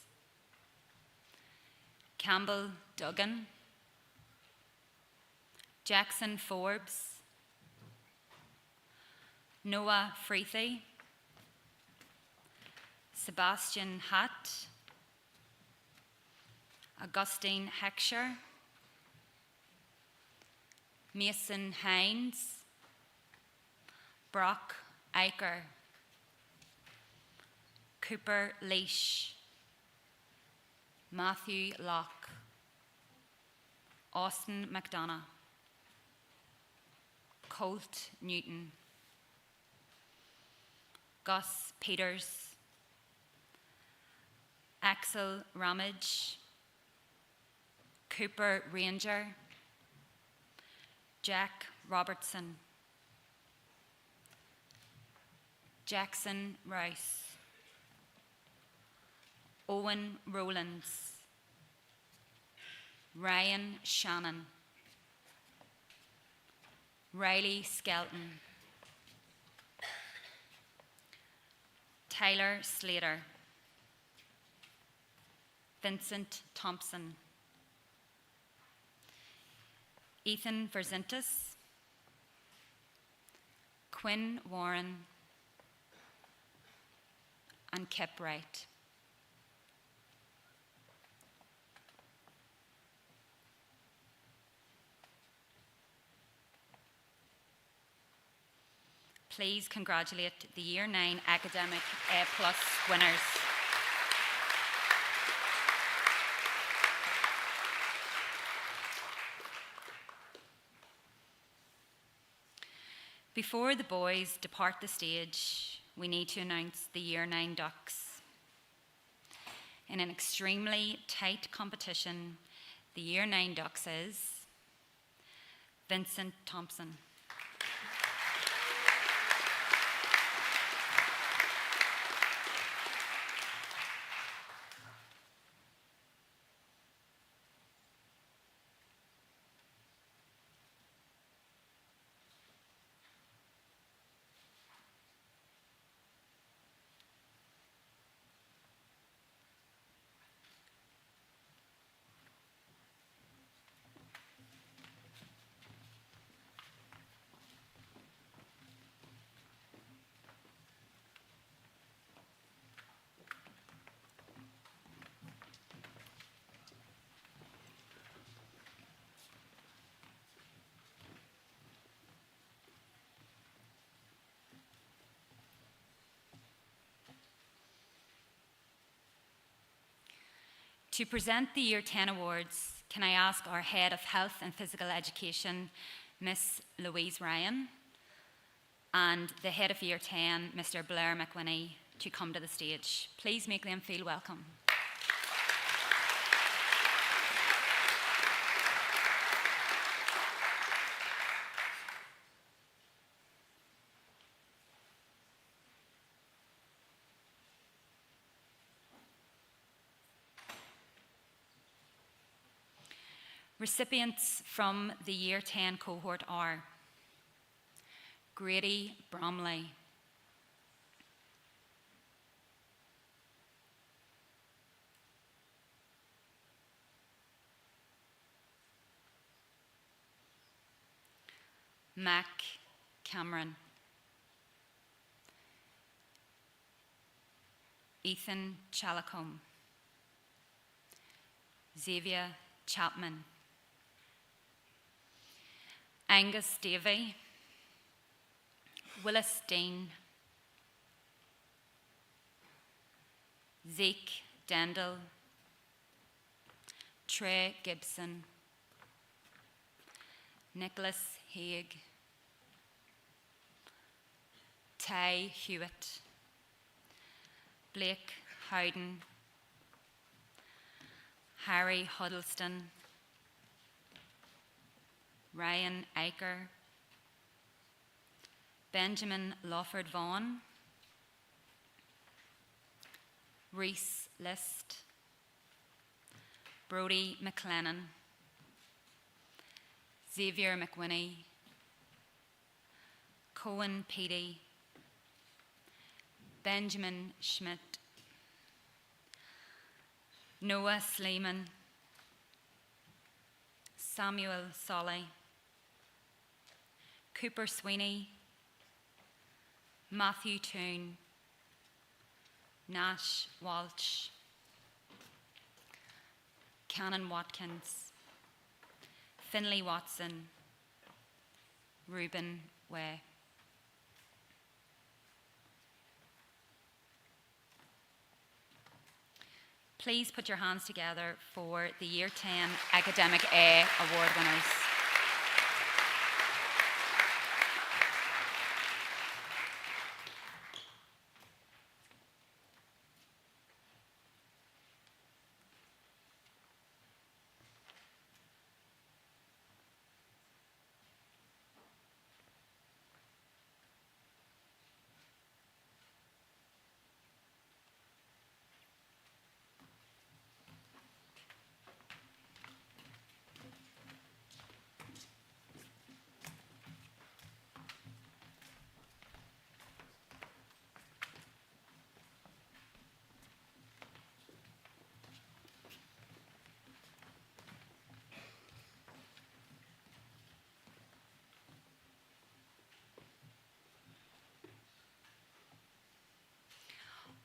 C: Campbell Duggan, Jackson Forbes, Noah Freethy, Sebastian Hatt, Augustine Heckscher, Mason Hines, Brock Eicher, Cooper Leash, Matthew Locke, Austin McDonough, Colt Newton, Gus Peters, Axel Ramage, Cooper Ranger, Jack Robertson, Jackson Rice, Owen Rowlands, Ryan Shannon, Riley Skelton, Tyler Slater, Vincent Thompson, Ethan Verzintis, Quinn Warren, and Kip Wright. Please congratulate the Year 9 Academic A+ winners. Before the boys depart the stage, we need to announce the Year 9 Ducks. In an extremely tight competition, the Year 9 Ducks is Vincent Thompson, To present the Year 10 awards, can I ask our Head of Health and Physical Education, Miss Louise Ryan, and the Head of Year 10, Mr. Blair McWhinney, to come to the stage. Please make them feel welcome. Recipients from the Year 10 cohort are Grady Bromley, Mac Cameron, Ethan Chalacombe, Xavier Chapman, Angus Davey, Willis Dean, Zeke Dendel, Trey Gibson, Nicholas Haig, Ty Hewitt, Blake Howden, Harry Huddleston, Ryan Eicher, Benjamin Lawford Vaughan, Reese List, Brodie McLennan, Xavier McWhinney, Cohen Peaty, Benjamin Schmidt, Noah Sleeman, Samuel Solly, Cooper Sweeney, Matthew Toon, Nash Walsh, Cannon Watkins, Finlay Watson, Reuben Way. Please put your hands together for the Year 10 Academic A Award winners.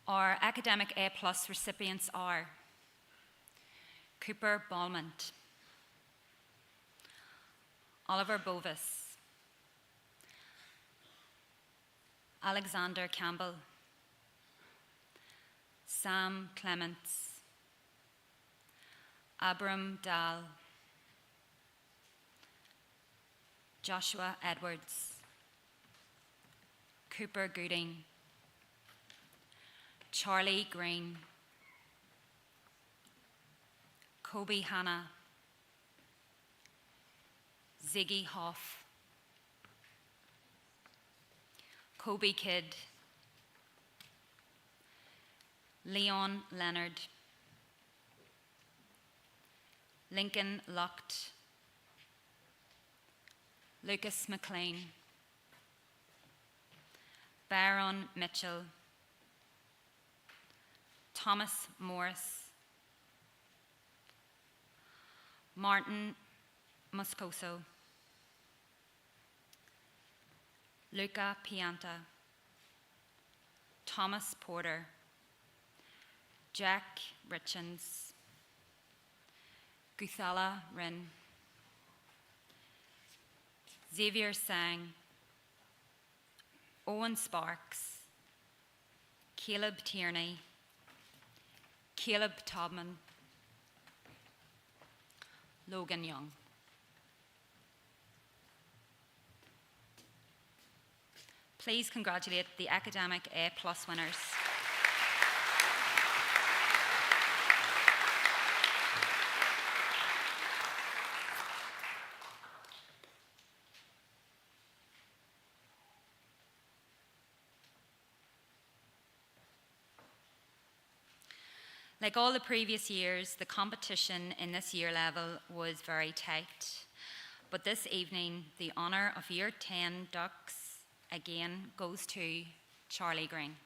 C: Our Academic A+ recipients are Cooper Balmont, Oliver Bovis, Alexander Campbell, Sam Clements, Abram Dahl, Joshua Edwards, Cooper Gooding, Charlie Green, Kobe Hanna, Ziggy Hoff, Kobe Kidd, Leon Leonard, Lincoln Lucht, Lucas McLean, Baron Mitchell, Thomas Morris, Martin Moscoso, Luca Pianta, Thomas Porter, Jack Richens, Guthala Rin, Xavier Sang, Owen Sparks, Caleb Tierney, Caleb Todman, Logan Young. Please congratulate the academic A+ winners. Like all the previous years, the competition in this year level was very tight. But this evening, the honour of Year 10 Ducks again goes to Charlie Green.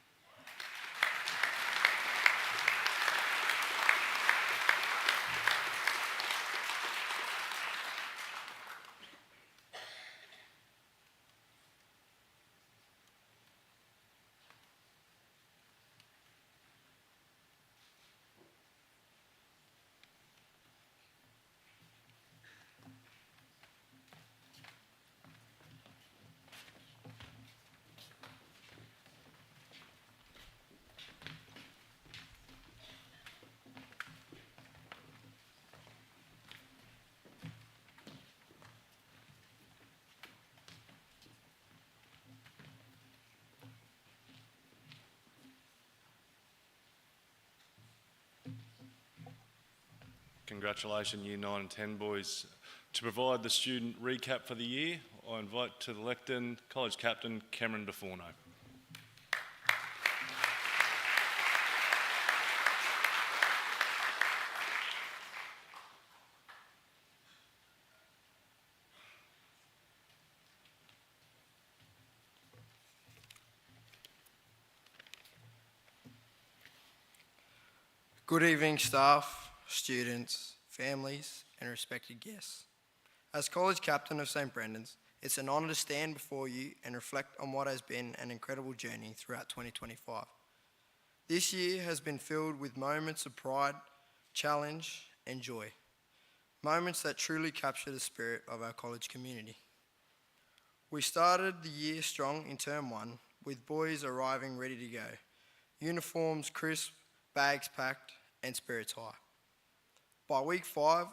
A: Congratulations, Year 9 and 10 boys. To provide the student recap for the year, I invite to the lectern College Captain Cameron DeForno.
H: Good evening, staff, students, families, and respected guests. As College Captain of St. Brendan's, it's an honour to stand before you and reflect on what has been an incredible journey throughout 2025. This year has been filled with moments of pride, challenge, and joy. Moments that truly capture the spirit of our college community. We started the year strong in Term 1, with boys arriving ready to go. Uniforms crisp, bags packed, and spirits high. By week 5,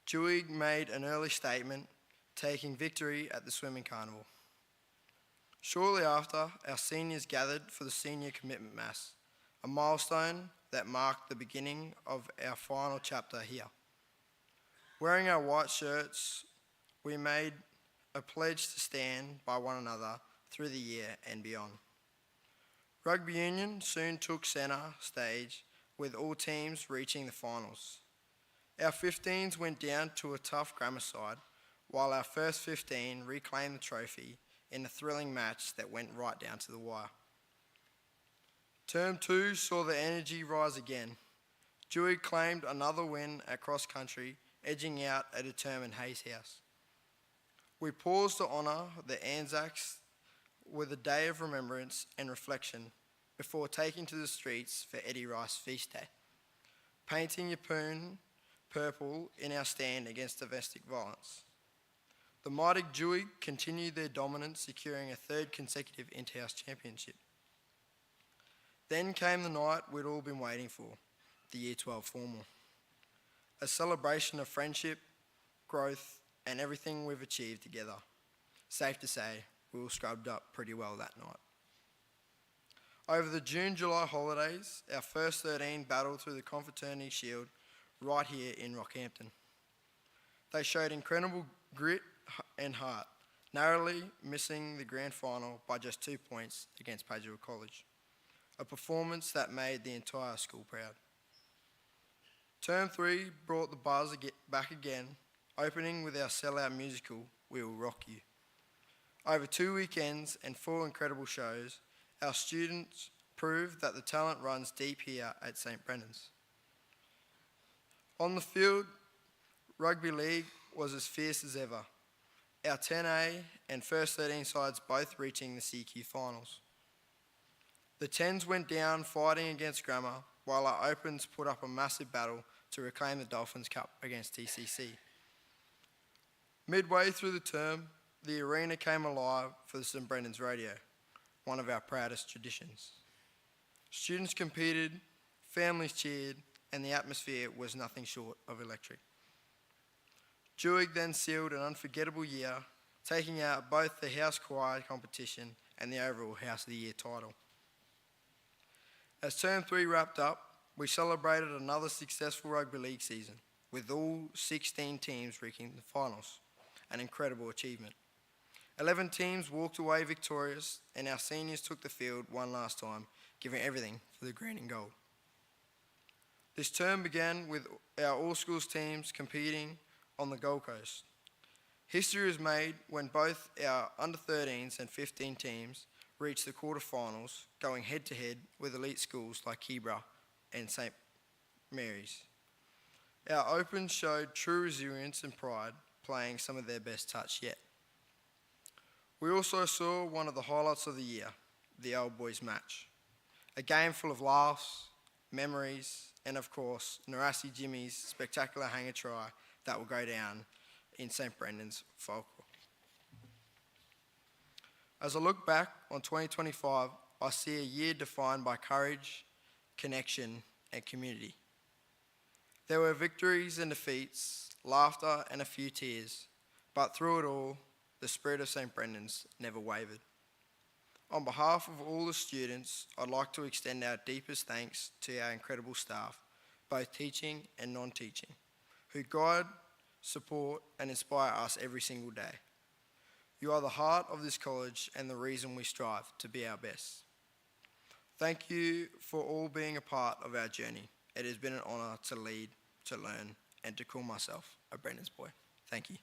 H: Dewey made an early statement, taking victory at the swimming carnival. Shortly after, our seniors gathered for the senior commitment mass, a milestone that marked the beginning of our final chapter here. Wearing our white shirts, we made a pledge to stand by one another through the year and beyond. Rugby union soon took centre stage, with all teams reaching the finals. Our 15s went down to a tough grammar side, while our first 15 reclaimed the trophy in a thrilling match that went right down to the wire. Term 2 saw the energy rise again. Dewey claimed another win at cross country, edging out a determined Hayes House. We paused to honour the Anzacs with a day of remembrance and reflection before taking to the streets for Eddie Rice Feast Day, painting Yeppoon purple in our stand against domestic violence. The mighty Dewey continued their dominance, securing a third consecutive inter-house championship. Then came the night we'd all been waiting for, the Year 12 formal. A celebration of friendship, growth, and everything we've achieved together. Safe to say, we all scrubbed up pretty well that night. Over the June-July holidays, our first 13 battled through the Confraternity Shield right here in Rockhampton. They showed incredible grit and heart, narrowly missing the grand final by just 2 points against Paducah College, a performance that made the entire school proud. Term 3 brought the buzz back again, opening with our sellout musical, We Will Rock You. Over 2 weekends and 4 incredible shows, our students proved that the talent runs deep here at St. Brendan's. On the field, rugby league was as fierce as ever. Our 10A and first 13 sides both reaching the CQ finals. The 10s went down fighting against Grammar, while our Opens put up a massive battle to reclaim the Dolphins Cup against TCC. Midway through the term, the arena came alive for the St. Brendan's Rodeo, one of our proudest traditions. Students competed, families cheered, and the atmosphere was nothing short of electric. Duig then sealed an unforgettable year, taking out both the House Choir competition and the overall House of the Year title. As Term 3 wrapped up, we celebrated another successful rugby league season, with all 16 teams reaching the finals, an incredible achievement. 11 teams walked away victorious, and our seniors took the field one last time, giving everything for the green and gold. This term began with our all-schools teams competing on the Gold Coast. History was made when both our under-13s and 15 teams reached the quarterfinals, going head-to-head with elite schools like Keebra and St. Mary's. Our Opens showed true resilience and pride, playing some of their best touch yet. We also saw one of the highlights of the year, the Old Boys match. A game full of laughs, memories, and of course, Narassi Jimmy's spectacular hanger try that will go down in St. Brendan's folklore. As I look back on 2025, I see a year defined by courage, connection, and community. There were victories and defeats, laughter and a few tears, but through it all, the spirit of St. Brendan's never wavered. On behalf of all the students, I'd like to extend our deepest thanks to our incredible staff, both teaching and non-teaching, who guide, support, and inspire us every single day. You are the heart of this college and the reason we strive to be our best. Thank you for all being a part of our journey. It has been an honour to lead, to learn, and to call myself a Brendan's boy. Thank you.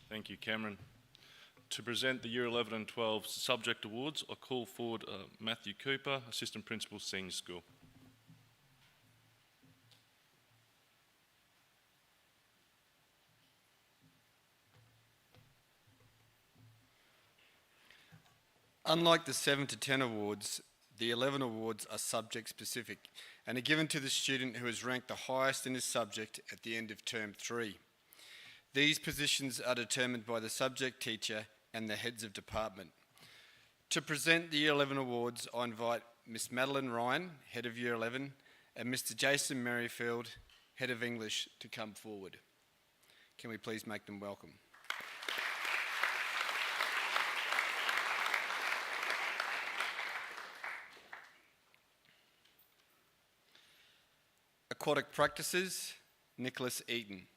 A: Thank you, Cameron. To present the Year 11 and 12 subject awards, I call forward Matthew Cooper, Assistant Principal, Senior School.
I: Unlike the 7 to 10 awards, the 11 awards are subject specific and are given to the student who has ranked the highest in his subject at the end of Term 3. These positions are determined by the subject teacher and the heads of department. To present the Year 11 awards, I invite Miss Madeline Ryan, Head of Year 11, and Mr. Jason Merrifield, Head of English, to come forward. Can we please make them welcome? Aquatic Practices, Nicholas Eaton.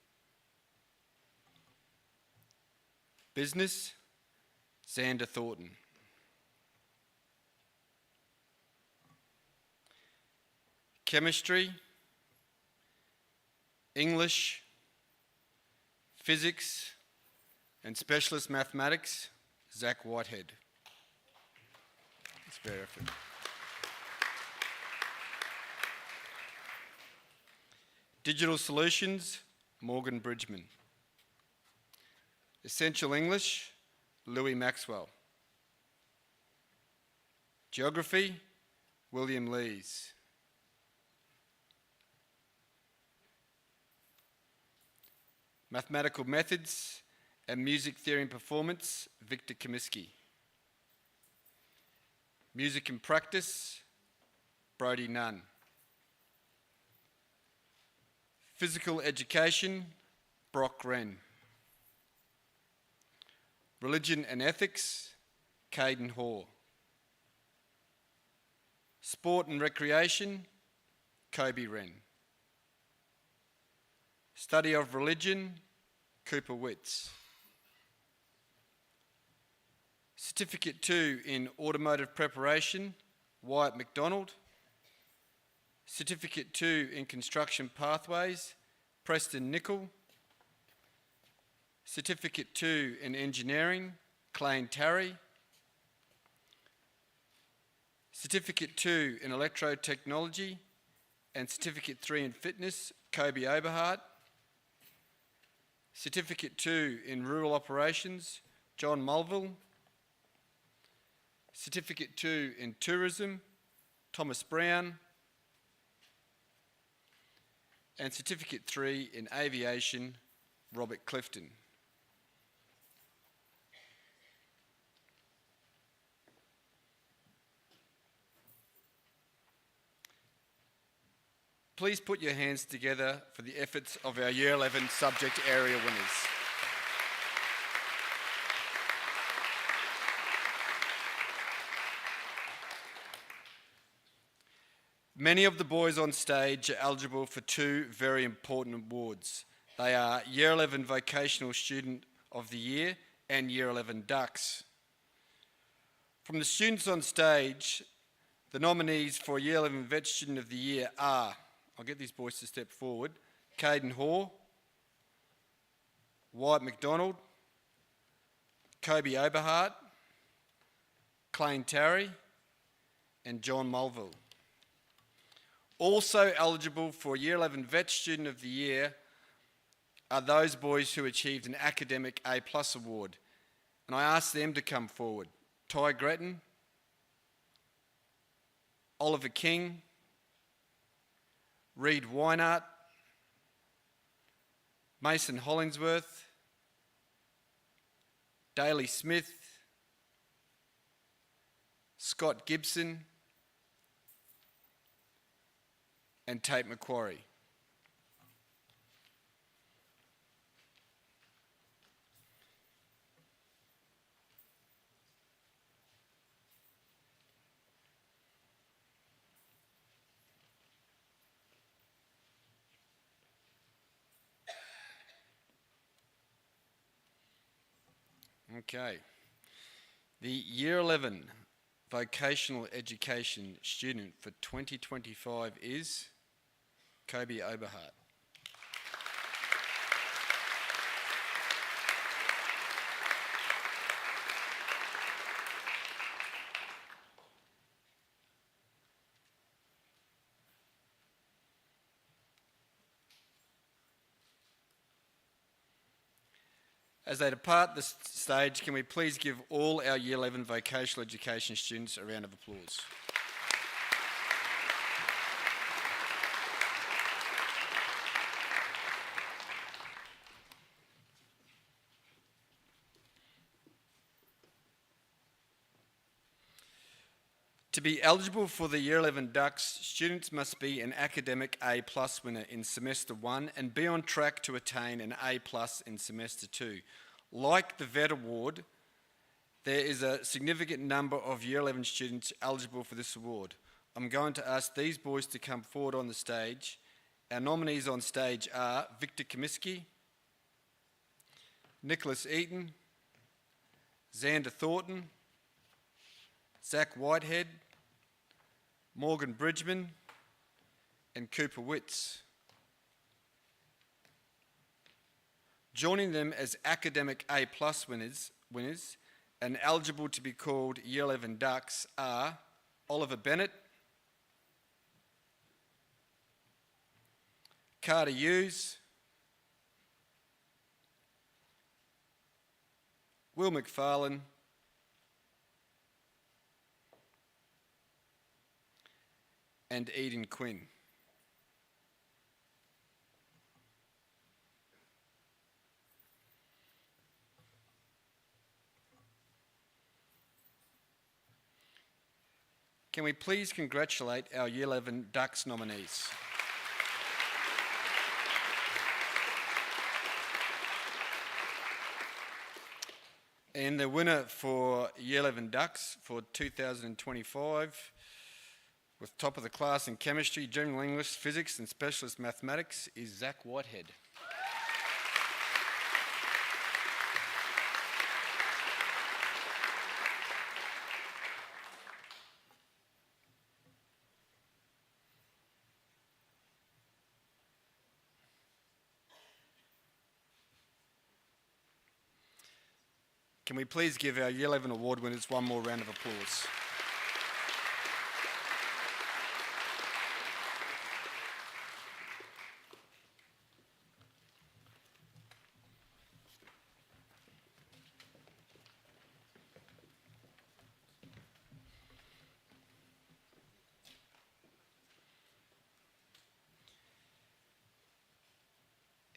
I: Business, Xander Thornton. Chemistry, English, Physics, and Specialist Mathematics, Zach Whitehead. It's very effort. Digital Solutions, Morgan Bridgman. Essential English, Louis Maxwell. Geography, William Lees. Mathematical Methods and Music Theory and Performance, Victor Comiskey. Music and Practice, Brody Nunn. Physical Education, Brock Wren. Religion and Ethics, Caden Hoare. Sport and Recreation, Kobe Wren. Study of Religion, Cooper Witts. Certificate 2 in Automotive Preparation, Wyatt McDonald. Certificate 2 in Construction Pathways, Preston Nickel. Certificate 2 in Engineering, Clayne Tarry. Certificate 2 in Electrotechnology and Certificate 3 in Fitness, Kobe Oberhart. Certificate 2 in Rural Operations, John Mulville. Certificate 2 in Tourism, Thomas Brown. And Certificate 3 in Aviation, Robert Clifton. please put your hands together for the efforts of our Year 11 subject area winners. Many of the boys on stage are eligible for two very important awards. They are Year 11 Vocational Student of the Year and Year 11 Ducks. From the students on stage, the nominees for Year 11 Vet Student of the Year are, I'll get these boys to step forward, Caden Hoare, Wyatt McDonald, Kobe Oberhart, Clayne Tarry, and John Mulville. Also eligible for Year 11 Vet Student of the Year are those boys who achieved an academic A+ award. And I ask them to come forward. Ty Gretton, Oliver King, Reed Weinart, Mason Hollingsworth, Daley Smith, Scott Gibson, and Tate Macquarie. Okay. The Year 11 Vocational Education student for 2025 is Kobe Oberhart. As they depart the stage, can we please give all our Year 11 vocational education students a round of applause? To be eligible for the Year 11 Ducks, students must be an academic A+ winner in Semester 1 and be on track to attain an A+ in Semester 2. Like the VET Award, there is a significant number of Year 11 students eligible for this award. I'm going to ask these boys to come forward on the stage. Our nominees on stage are Victor Comiskey, Nicholas Eaton, Xander Thornton, Zach Whitehead, Morgan Bridgman, and Cooper Witts. Joining them as academic A+ winners and eligible to be called Year 11 Ducks are Oliver Bennett, Carter Hughes, Will McFarlane, and Eden Quinn. Can we please congratulate our Year 11 Ducks nominees? And the winner for Year 11 Ducks for 2025, with top of the class in chemistry, general English, physics and specialist mathematics, is Zach Whitehead. Can we please give our Year 11 award winners one more round of applause?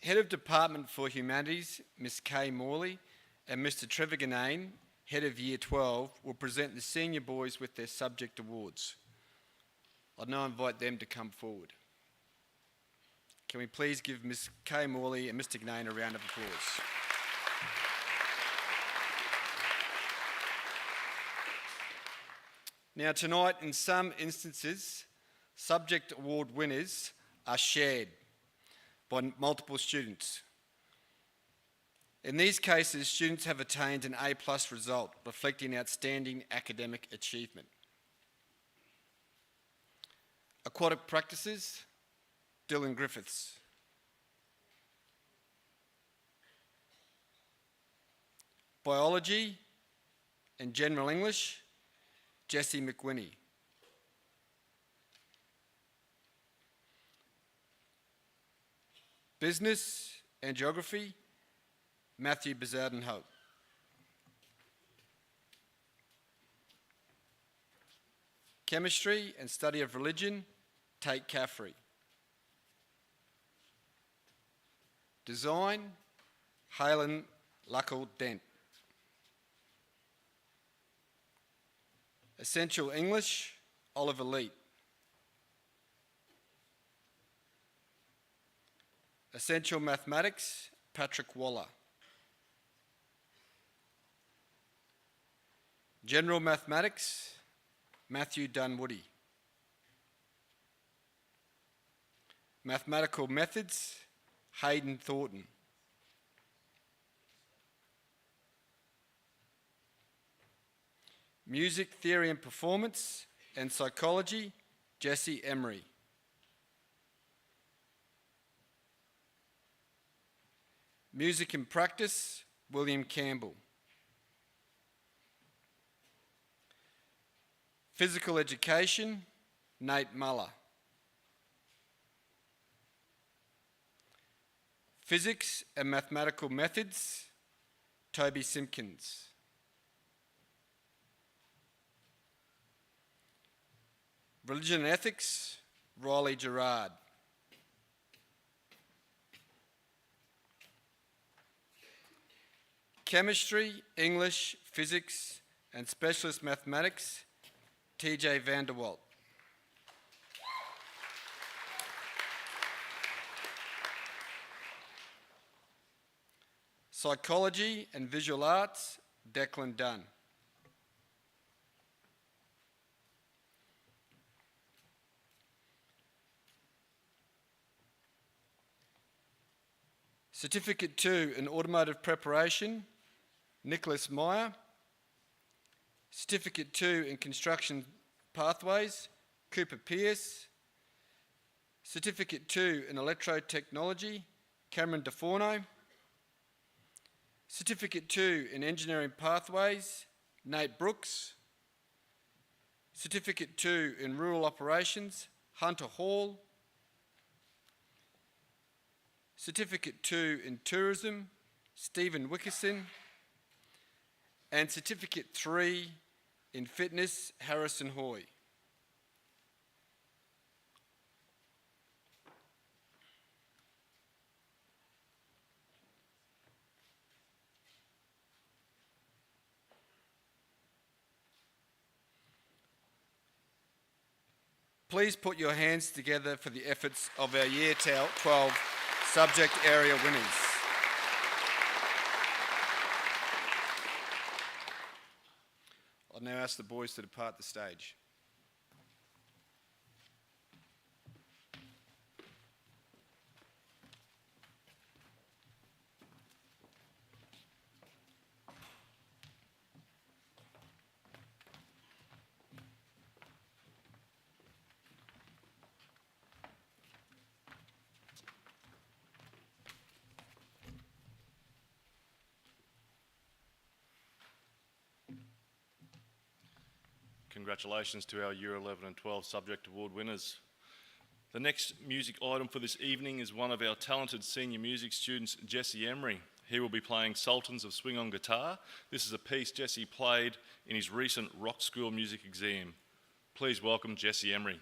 I: Head of Department for Humanities, Ms. Kay Morley, and Mr. Trevor Ganane, Head of Year 12, will present the senior boys with their subject awards. I'd now invite them to come forward. Can we please give Ms. Kay Morley and Mr. Gnane a round of applause? Now tonight, in some instances, subject award winners are shared by multiple students. In these cases, students have attained an A+ result, reflecting outstanding academic achievement. Aquatic practices, Dylan Griffiths. Biology and General English, Jesse McWhinney. Business and Geography, Matthew Bazarden-Hope. Chemistry and Study of Religion, Tate Caffrey. Design, Halen Luckel-Dent. Essential English, Oliver Leet. Essential Mathematics, Patrick Waller. General Mathematics, Matthew Dunwoody. Mathematical Methods, Hayden Thornton. Music Theory and Performance and Psychology, Jesse Emery. Music and Practice, William Campbell. Physical Education, Nate Muller. Physics and Mathematical Methods, Toby Simpkins. Religion and Ethics, Riley Gerard. Chemistry, English, Physics and Specialist Mathematics, TJ Vanderwalt. Psychology and Visual Arts, Declan Dunn. Certificate 2 in Automotive Preparation, Nicholas Meyer. Certificate 2 in Construction Pathways, Cooper Pierce. Certificate 2 in Electrotechnology, Cameron DeForno. Certificate 2 in Engineering Pathways, Nate Brooks. Certificate 2 in Rural Operations, Hunter Hall. Certificate 2 in Tourism, Stephen Wickerson. And Certificate 3 in Fitness, Harrison Hoy. Please put your hands together for the efforts of our Year 12 subject area winners. I'll now ask the boys to depart the stage.
A: Congratulations to our Year 11 and 12 Subject Award winners. The next music item for this evening is one of our talented senior music students, Jesse Emery. He will be playing Sultans of Swing on guitar. This is a piece Jesse played in his recent Rock School music exam. Please welcome Jesse Emery.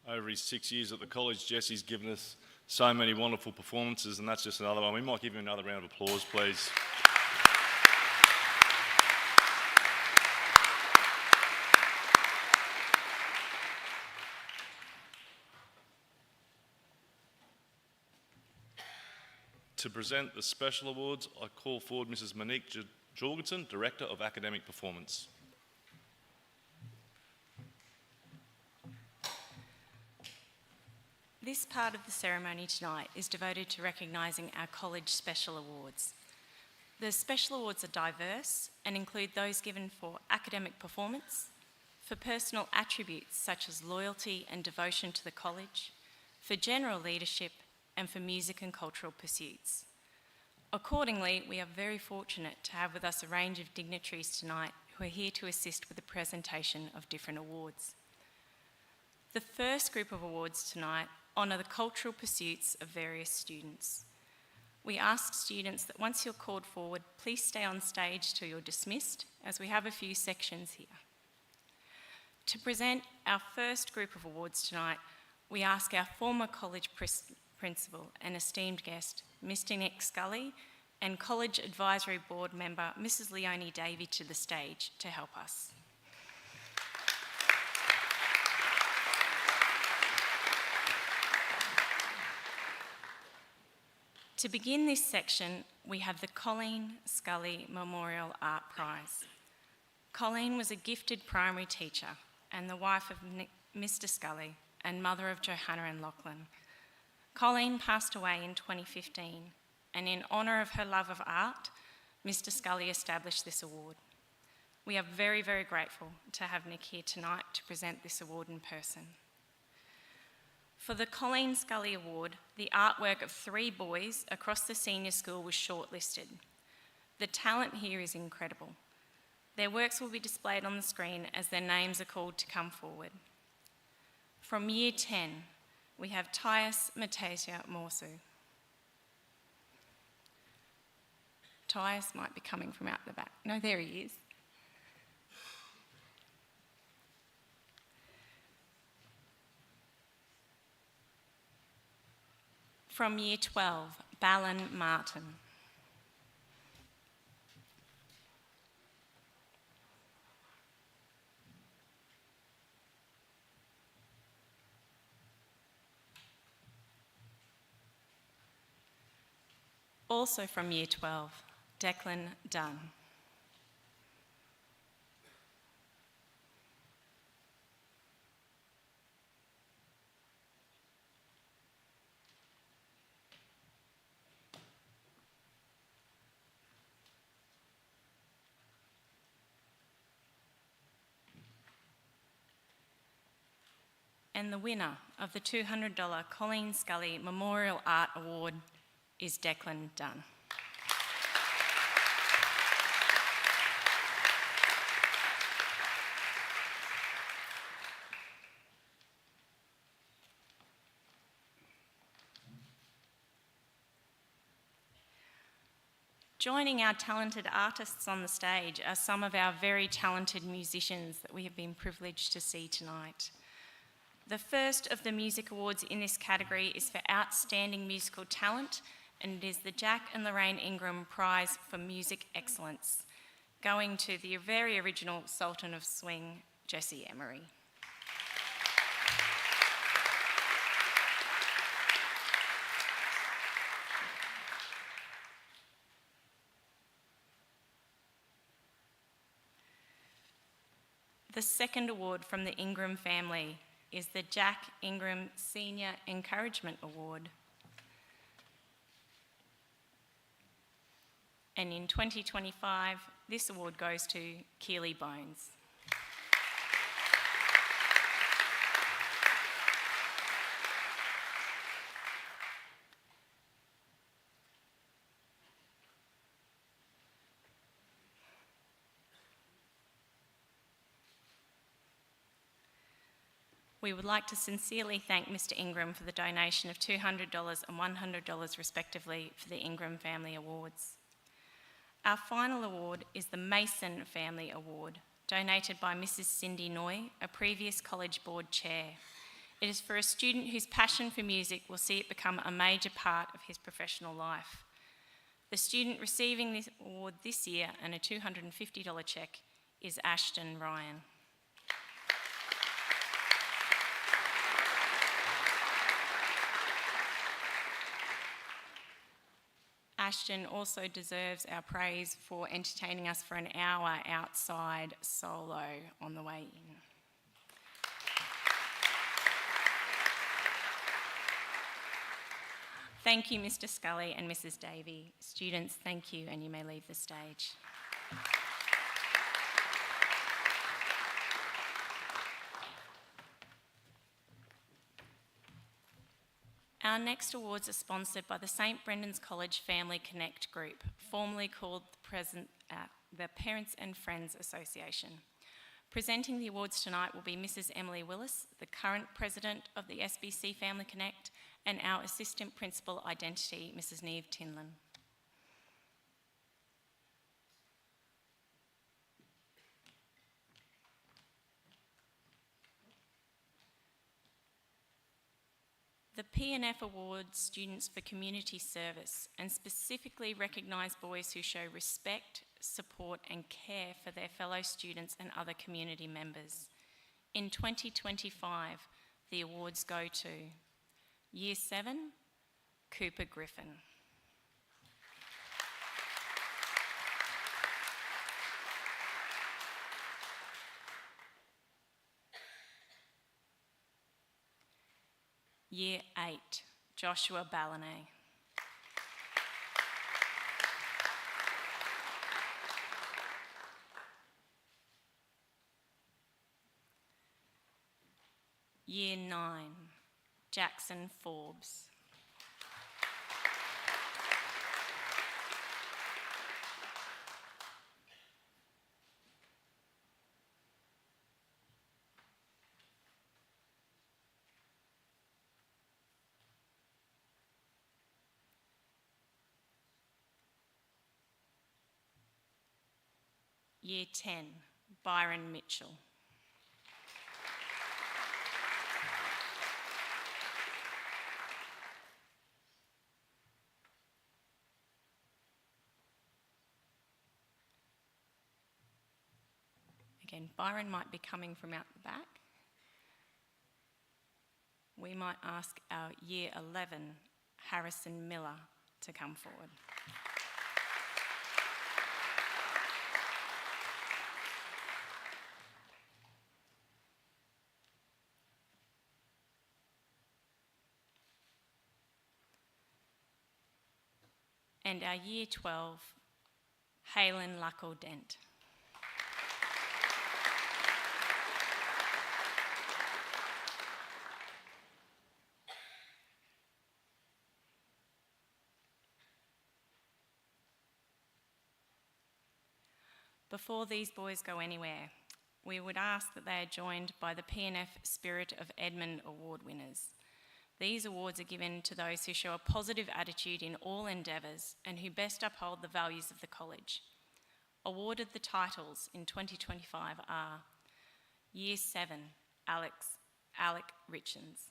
A: over his 6 years at the college. Jesse's given us so many wonderful performances, and that's just another one. We might give him another round of applause, please. To present the special awards, I call forward Mrs. Monique Jorgensen, Director of Academic Performance.
J: This part of the ceremony tonight is devoted to recognising our college special awards. The special awards are diverse and include those given for academic performance, for personal attributes such as loyalty and devotion to the college, for general leadership, and for music and cultural pursuits. Accordingly, we are very fortunate to have with us a range of dignitaries tonight who are here to assist with the presentation of different awards. The first group of awards tonight honour the cultural pursuits of various students. We ask students that once you're called forward, please stay on stage till you're dismissed, as we have a few sections here. To present our first group of awards tonight, we ask our former college principal and esteemed guest, Mr. Nick Scully, and College Advisory Board member, Mrs. Leonie Davey, to the stage to help us. To begin this section, we have the Colleen Scully Memorial Art Prize. Colleen was a gifted primary teacher and the wife of Mr. Scully and mother of Johanna and Lachlan. Colleen passed away in 2015, and in honour of her love of art, Mr. Scully established this award. We are very, very grateful to have Nick here tonight to present this award in person. For the Colleen Scully Award, the artwork of 3 boys across the senior school was shortlisted. The talent here is incredible. Their works will be displayed on the screen as their names are called to come forward. From Year 10, we have Tyus Matasia Morsu. Tyus might be coming from out the back. No, there he is. From Year 12, Balin Martin. Also from Year 12, Declan Dunn. And the winner of the $200 Colleen Scully Memorial Art Award is Declan Dunn. Joining our talented artists on the stage are some of our very talented musicians that we have been privileged to see tonight. The first of the music awards in this category is for Outstanding Musical Talent, and it is the Jack and Lorraine Ingram Prize for Music Excellence, going to the very original Sultan of Swing, Jesse Emery. The second award from the Ingram family is the Jack Ingram Senior Encouragement Award. And in 2025, this award goes to Keely Bones. We would like to sincerely thank Mr. Ingram for the donation of $200 and $100 respectively for the Ingram Family Awards. Our final award is the Mason Family Award, donated by Mrs. Cindy Noy, a previous College Board Chair. It is for a student whose passion for music will see it become a major part of his professional life. The student receiving this award this year and a $250 cheque is Ashton Ryan. Ashton also deserves our praise for entertaining us for an hour outside solo on the way in. Thank you, Mr. Scully and Mrs. Davey. Students, thank you, and you may leave the stage. Our next awards are sponsored by the St Brendan's College Family Connect Group, formerly called the Parents and Friends Association. Presenting the awards tonight will be Mrs. Emily Willis, the current president of the SBC Family Connect, and our Assistant Principal Identity, Mrs. Neve Tinlin. The PNF awards students for community service and specifically recognise boys who show respect, support and care for their fellow students and other community members. In 2025, the awards go to Year 7, Cooper Griffin. Year 8, Joshua Ballanay. Year 9, Jackson Forbes. Year 10, Byron Mitchell. Again, Byron might be coming from out the back. We might ask our Year 11, Harrison Miller, to come forward. And our Year 12, Halen Lucko-Dent. Before these boys go anywhere, we would ask that they are joined by the PNF Spirit of Edmund Award winners. These awards are given to those who show a positive attitude in all endeavours and who best uphold the values of the college. Awarded the titles in 2025 are Year 7, Alec Richens.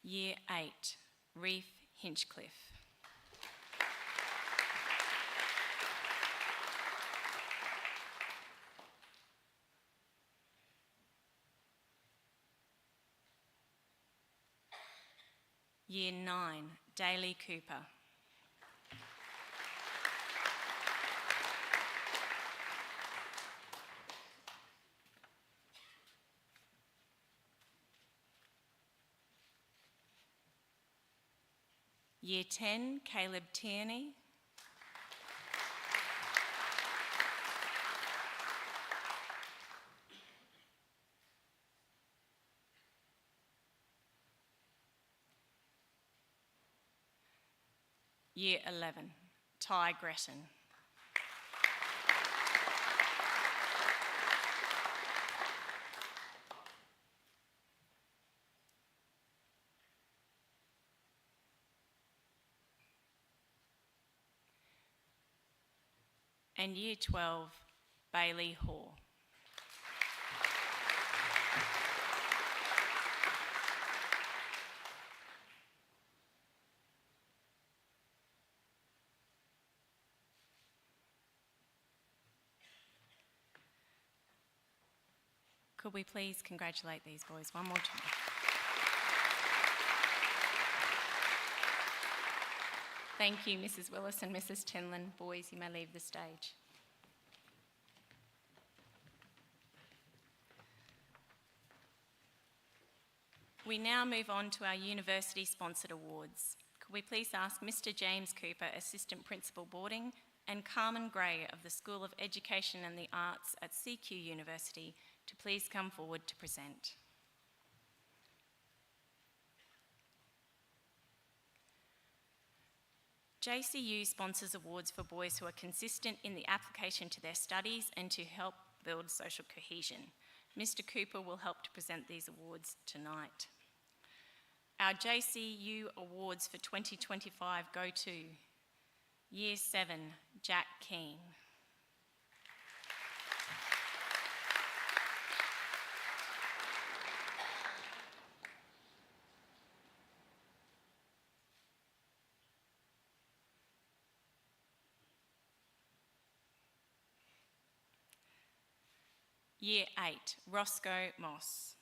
J: Year 8, Reef Hinchcliffe. Year 9, Daly Cooper. Year 10, Caleb Tierney. Year 11, Ty Gretton. and Year 12, Bailey Hall. Could we please congratulate these boys one more time? Thank you, Mrs. Willis and Mrs. Tinlin. Boys, you may leave the stage. We now move on to our university-sponsored awards. Could we please ask Mr. James Cooper, Assistant Principal Boarding, and Carmen Gray of the School of Education and the Arts at CQ University to please come forward to present. JCU sponsors awards for boys who are consistent in the application to their studies and to help build social cohesion. Mr. Cooper will help to present these awards tonight. Our JCU awards for 2025 go to Year 7, Jack Keane. Year 8, Roscoe Moss.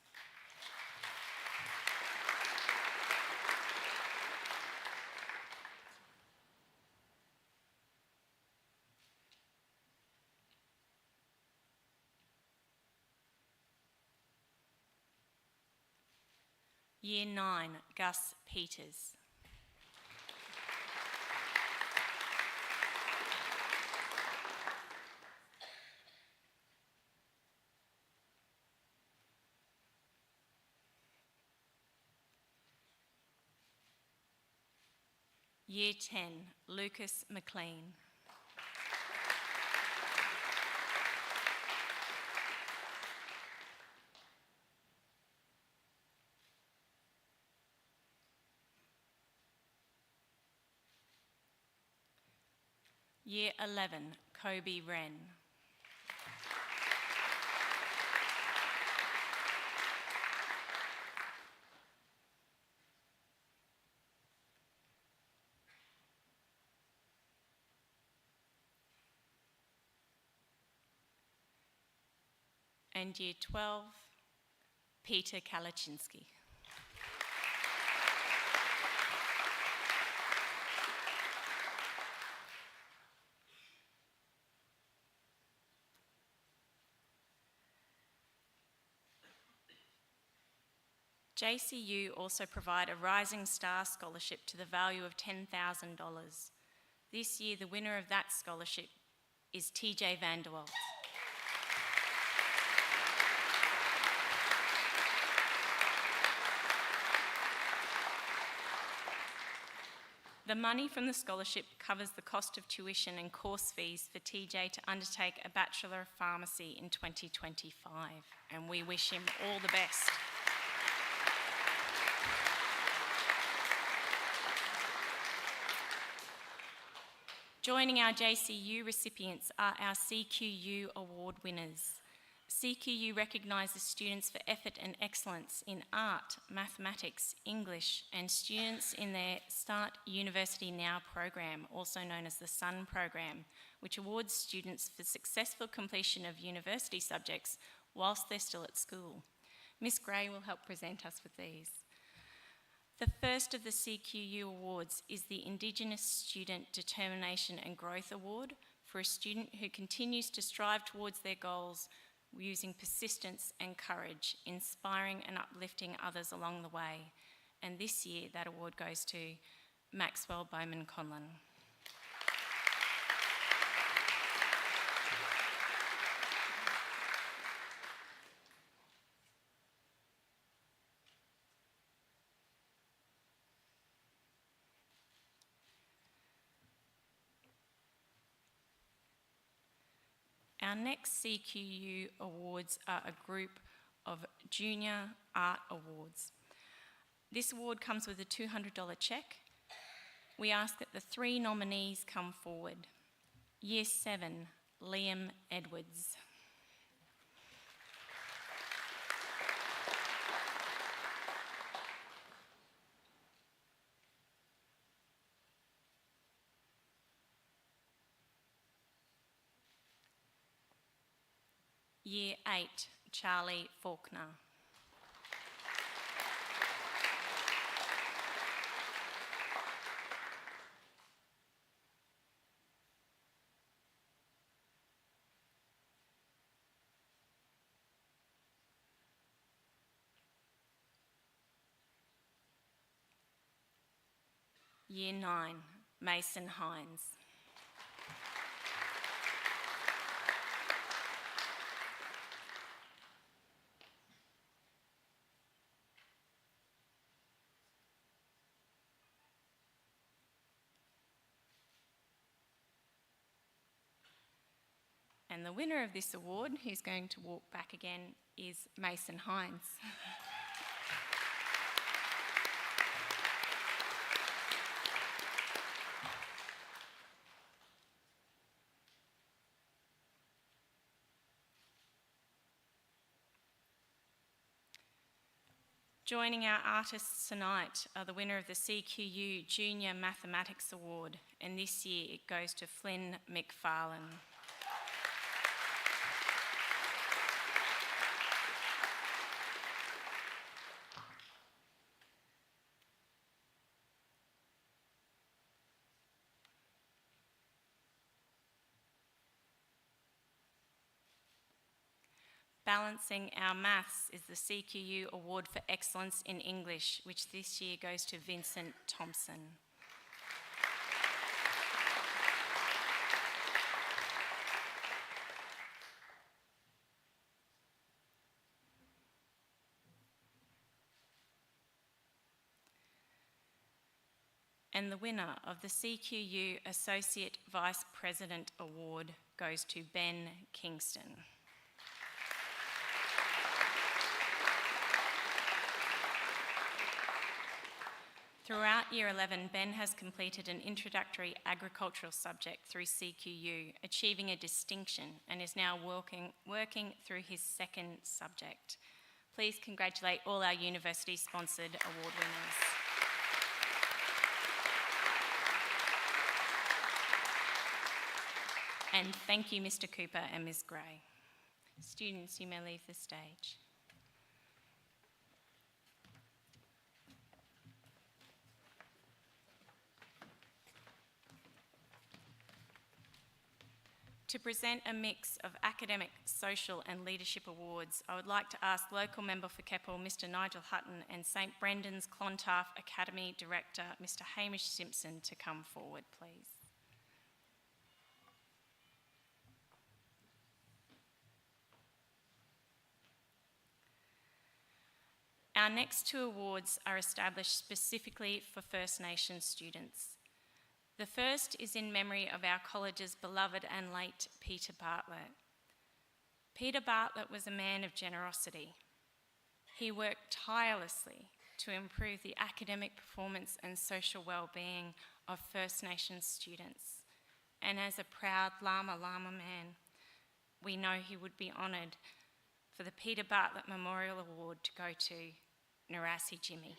J: Year 9, Gus Peters. Year 10, Lucas McLean. Year 11, Kobe Wren. And Year 12, Peter Kalaczynski. JCU also provide a Rising Star Scholarship to the value of $10,000. This year, the winner of that scholarship is TJ Vanderwalt. The money from the scholarship covers the cost of tuition and course fees for TJ to undertake a Bachelor of Pharmacy in 2025, and we wish him all the best. Joining our JCU recipients are our CQU award winners. CQU recognises students for effort and excellence in art, mathematics, English, and students in their Start University Now program, also known as the SUN program, which awards students for successful completion of university subjects whilst they're still at school. Ms. Gray will help present us with these. The first of the CQU awards is the Indigenous Student Determination and Growth Award for a student who continues to strive towards their goals using persistence and courage, inspiring and uplifting others along the way. And this year, that award goes to Maxwell Bowman Conlon. Our next CQU awards are a group of Junior Art Awards. This award comes with a $200 cheque. We ask that the three nominees come forward. Year 7, Liam Edwards. Year 8, Charlie Faulkner. Year 9, Mason Hines. And the winner of this award, who's going to walk back again, is Mason Hines. Joining our artists tonight are the winner of the CQU Junior Mathematics Award, and this year it goes to Flynn McFarlane. Balancing Our Maths is the CQU Award for Excellence in English, which this year goes to Vincent Thompson. And the winner of the CQU Associate Vice President Award goes to Ben Kingston. Throughout Year 11, Ben has completed an introductory agricultural subject through CQU, achieving a distinction, and is now working through his second subject. Please congratulate all our university-sponsored award winners. And thank you, Mr. Cooper and Ms. Gray. Students, you may leave the stage. To present a mix of academic, social and leadership awards, I would like to ask local member for Keppel, Mr. Nigel Hutton, and St Brendan's Clontarf Academy Director, Mr. Hamish Simpson, to come forward, please. Our next two awards are established specifically for First Nations students. The first is in memory of our college's beloved and late Peter Bartlett. Peter Bartlett was a man of generosity. He worked tirelessly to improve the academic performance and social well-being of First Nations students. And as a proud Lama man, we know he would be honoured for the Peter Bartlett Memorial Award to go to Narasi Jimmy.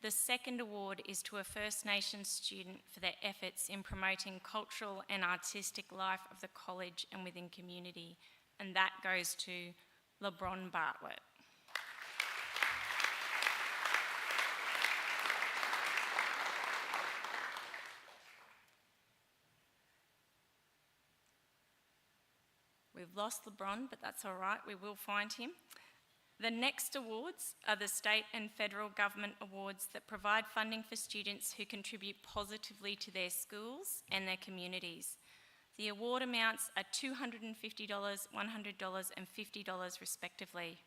J: The second award is to a First Nations student for their efforts in promoting cultural and artistic life of the college and within community, and that goes to LeBron Bartlett. We've lost LeBron, but that's all right, we will find him. The next awards are the state and federal government awards that provide funding for students who contribute positively to their schools and their communities. The award amounts are $250, $100 and $50 respectively.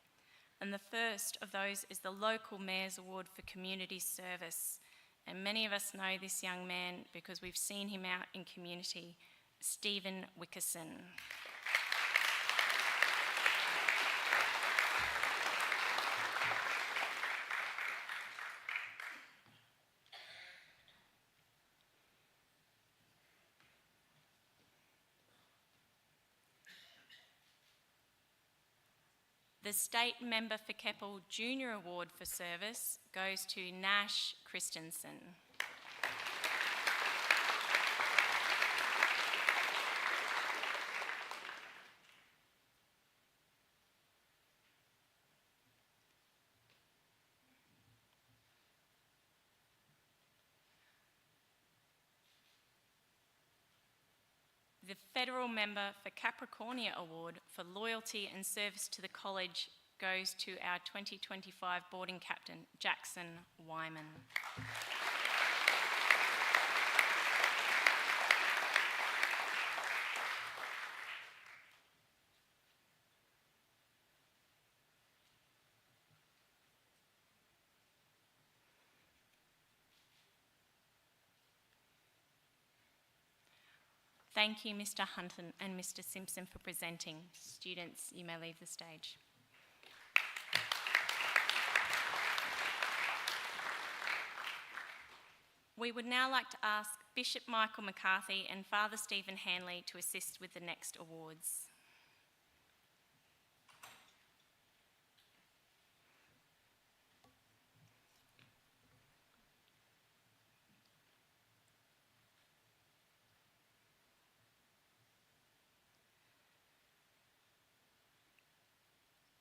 J: And the first of those is the Local Mayor's Award for Community Service. And many of us know this young man because we've seen him out in community, Stephen Wickerson. The State Member for Keppel Junior Award for Service goes to Nash Christensen. The Federal Member for Capricornia Award for Loyalty and Service to the College goes to our 2025 boarding captain, Jackson Wyman. Thank you, Mr. Hunton and Mr. Simpson, for presenting. Students, you may leave the stage. We would now like to ask Bishop Michael McCarthy and Father Stephen Hanley to assist with the next awards.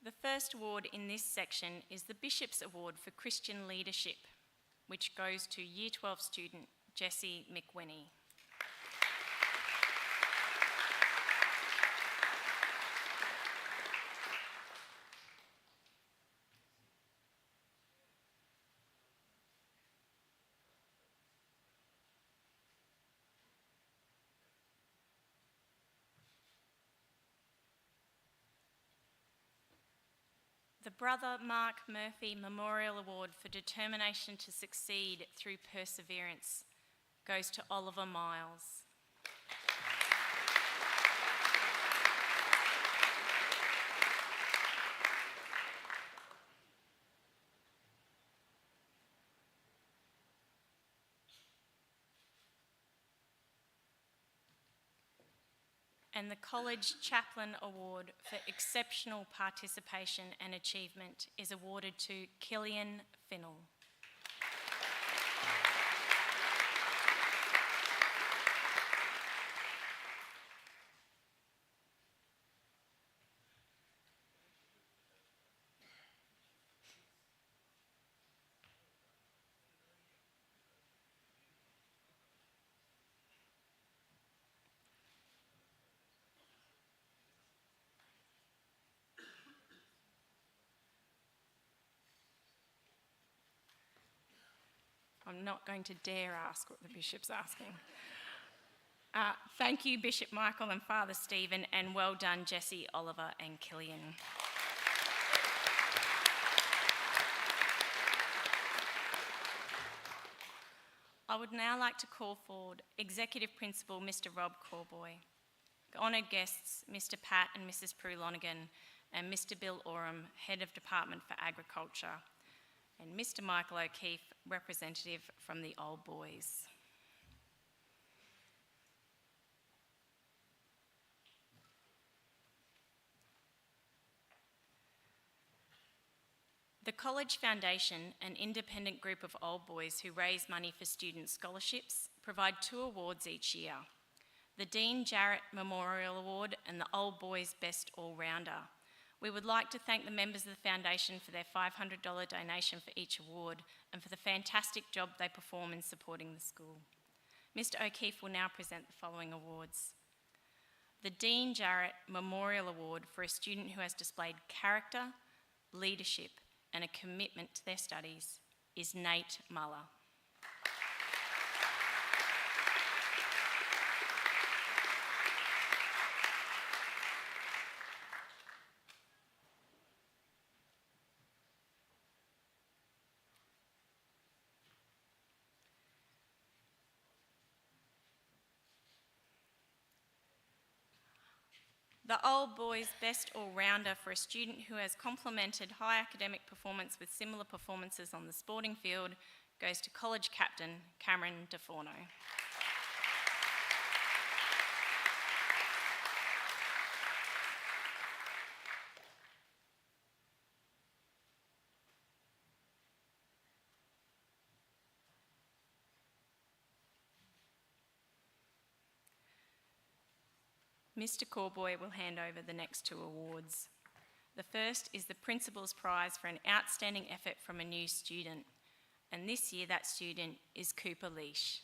J: The first award in this section is the Bishop's Award for Christian Leadership, which goes to Year 12 student Jessie McWhinney. The Brother Mark Murphy Memorial Award for Determination to Succeed Through Perseverance goes to Oliver Miles. And the College Chaplain Award for Exceptional Participation and Achievement is awarded to Killian Finnell. I'm not going to dare ask what the Bishop's asking. Thank you, Bishop Michael and Father Stephen, and well done, Jessie, Oliver and Killian. I would now like to call forward Executive Principal Mr. Rob Corboy, honoured guests Mr. Pat and Mrs. Prue Lonergan, and Mr. Bill Oram, Head of Department for Agriculture, and Mr. Michael O'Keefe, representative from the Old Boys. The College Foundation, an independent group of Old Boys who raise money for student scholarships, provide 2 awards each year: the Dean Jarrett Memorial Award and the Old Boys Best All-Rounder. We would like to thank the members of the Foundation for their $500 donation for each award and for the fantastic job they perform in supporting the school. Mr. O'Keefe will now present the following awards. The Dean Jarrett Memorial Award for a student who has displayed character, leadership, and a commitment to their studies is Nate Muller. The Old Boys Best All-Rounder for a student who has complemented high academic performance with similar performances on the sporting field goes to College Captain Cameron DeForno. Mr. Corboy will hand over the next two awards. The first is the Principal's Prize for an outstanding effort from a new student, and this year that student is Cooper Leash.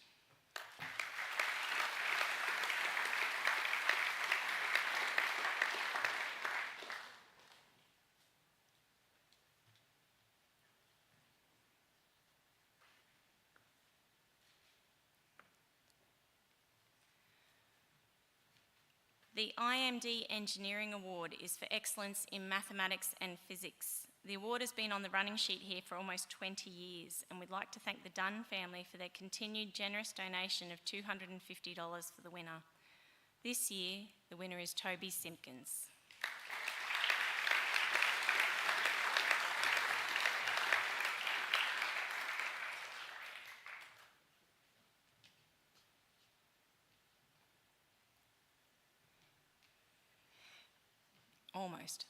J: The IMD Engineering Award is for excellence in mathematics and physics. The award has been on the running sheet here for almost 20 years, and we'd like to thank the Dunn family for their continued generous donation of $250 for the winner. This year, the winner is Toby Simpkins. Almost.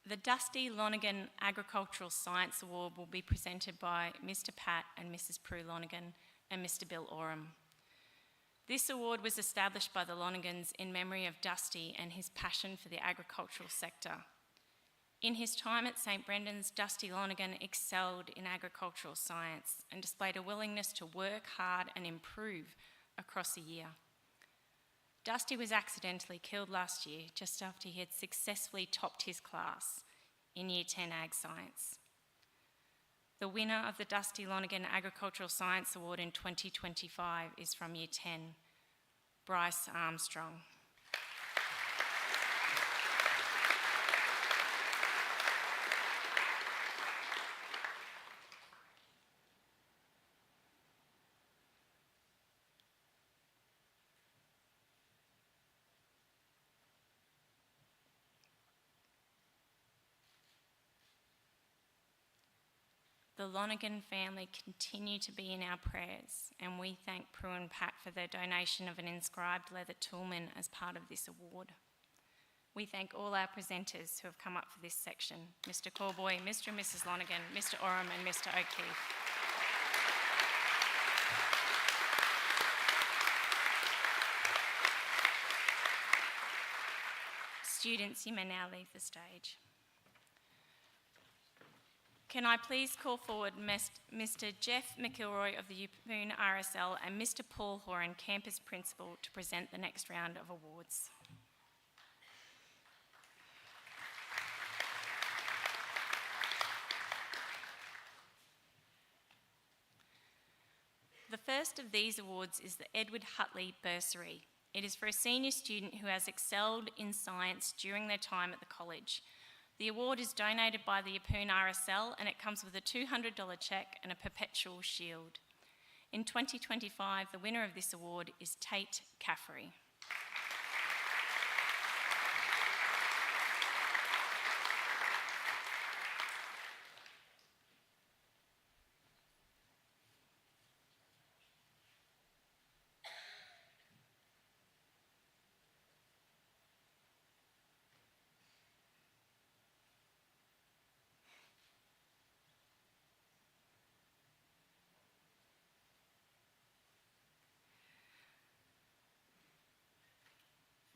J: The Dusty Lonergan Agricultural Science Award will be presented by Mr. Pat and Mrs. Prue Lonergan and Mr. Bill Oram. This award was established by the Lonegans in memory of Dusty and his passion for the agricultural sector. In his time at St. Brendan's, Dusty Lonergan excelled in agricultural science and displayed a willingness to work hard and improve across a year. Dusty was accidentally killed last year just after he had successfully topped his class in Year 10 Ag Science. The winner of the Dusty Lonergan Agricultural Science Award in 2025 is from Year 10, Bryce Armstrong. The Lonergan family continue to be in our prayers, and we thank Prue and Pat for their donation of an inscribed leather toolman as part of this award. We thank all our presenters who have come up for this section, Mr. Corboy, Mr. and Mrs. Lonergan, Mr. Oram and Mr. O'Keefe. Students, you may now leave the stage. Can I please call forward Mr. Jeff McIlroy of the Yeppoon RSL and Mr. Paul Horan, Campus Principal, to present the next round of awards. The first of these awards is the Edward Hutley Bursary. It is for a senior student who has excelled in science during their time at the college. The award is donated by the Yeppoon RSL and it comes with a $200 cheque and a perpetual shield. In 2025, the winner of this award is Tate Caffrey.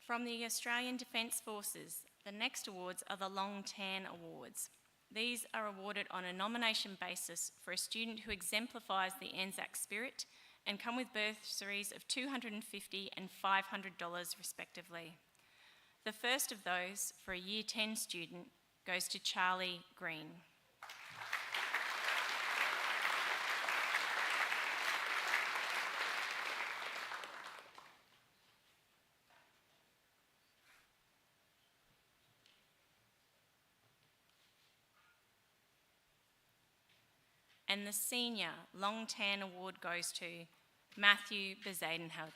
J: From the Australian Defence Forces, the next awards are the Long Tan Awards. These are awarded on a nomination basis for a student who exemplifies the Anzac spirit and come with bursaries of $250 and $500 respectively. The first of those, for a Year 10 student, goes to Charlie Green. And the Senior Long Tan Award goes to Matthew Bezadenhout.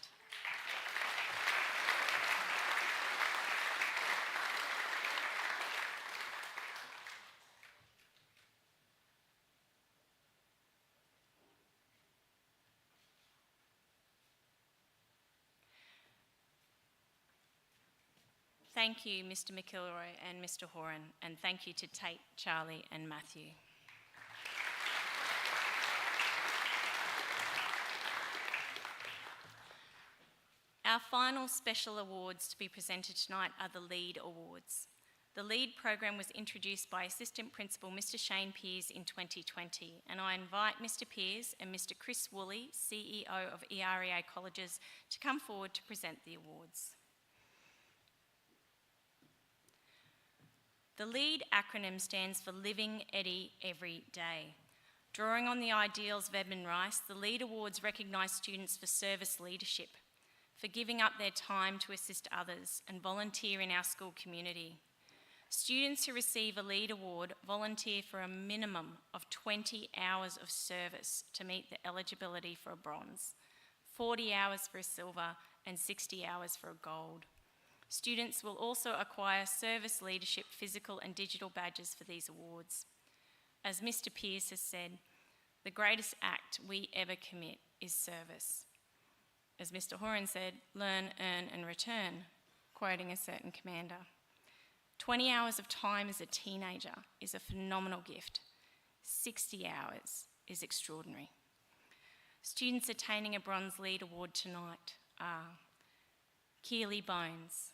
J: Thank you, Mr. McIlroy and Mr. Horan, and thank you to Tate, Charlie and Matthew. final special awards to be presented tonight are the LEAD Awards. The LEAD program was introduced by Assistant Principal Mr. Shane Peers in 2020, and I invite Mr. Peers and Mr. Chris Woolley, CEO of EREA Colleges, to come forward to present the awards. The LEAD acronym stands for Living Eddie Every Day. Drawing on the ideals of Edmund Rice, the LEAD Awards recognise students for service leadership, for giving up their time to assist others and volunteer in our school community. Students who receive a LEAD Award volunteer for a minimum of 20 hours of service to meet the eligibility for a bronze, 40 hours for a silver, and 60 hours for a gold. Students will also acquire service leadership, physical and digital badges for these awards. As Mr. Pearce has said, the greatest act we ever commit is service. As Mr. Horan said, learn, earn and return, quoting a certain commander. 20 hours of time as a teenager is a phenomenal gift. 60 hours is extraordinary. Students attaining a Bronze LEAD Award tonight are Keely Bones,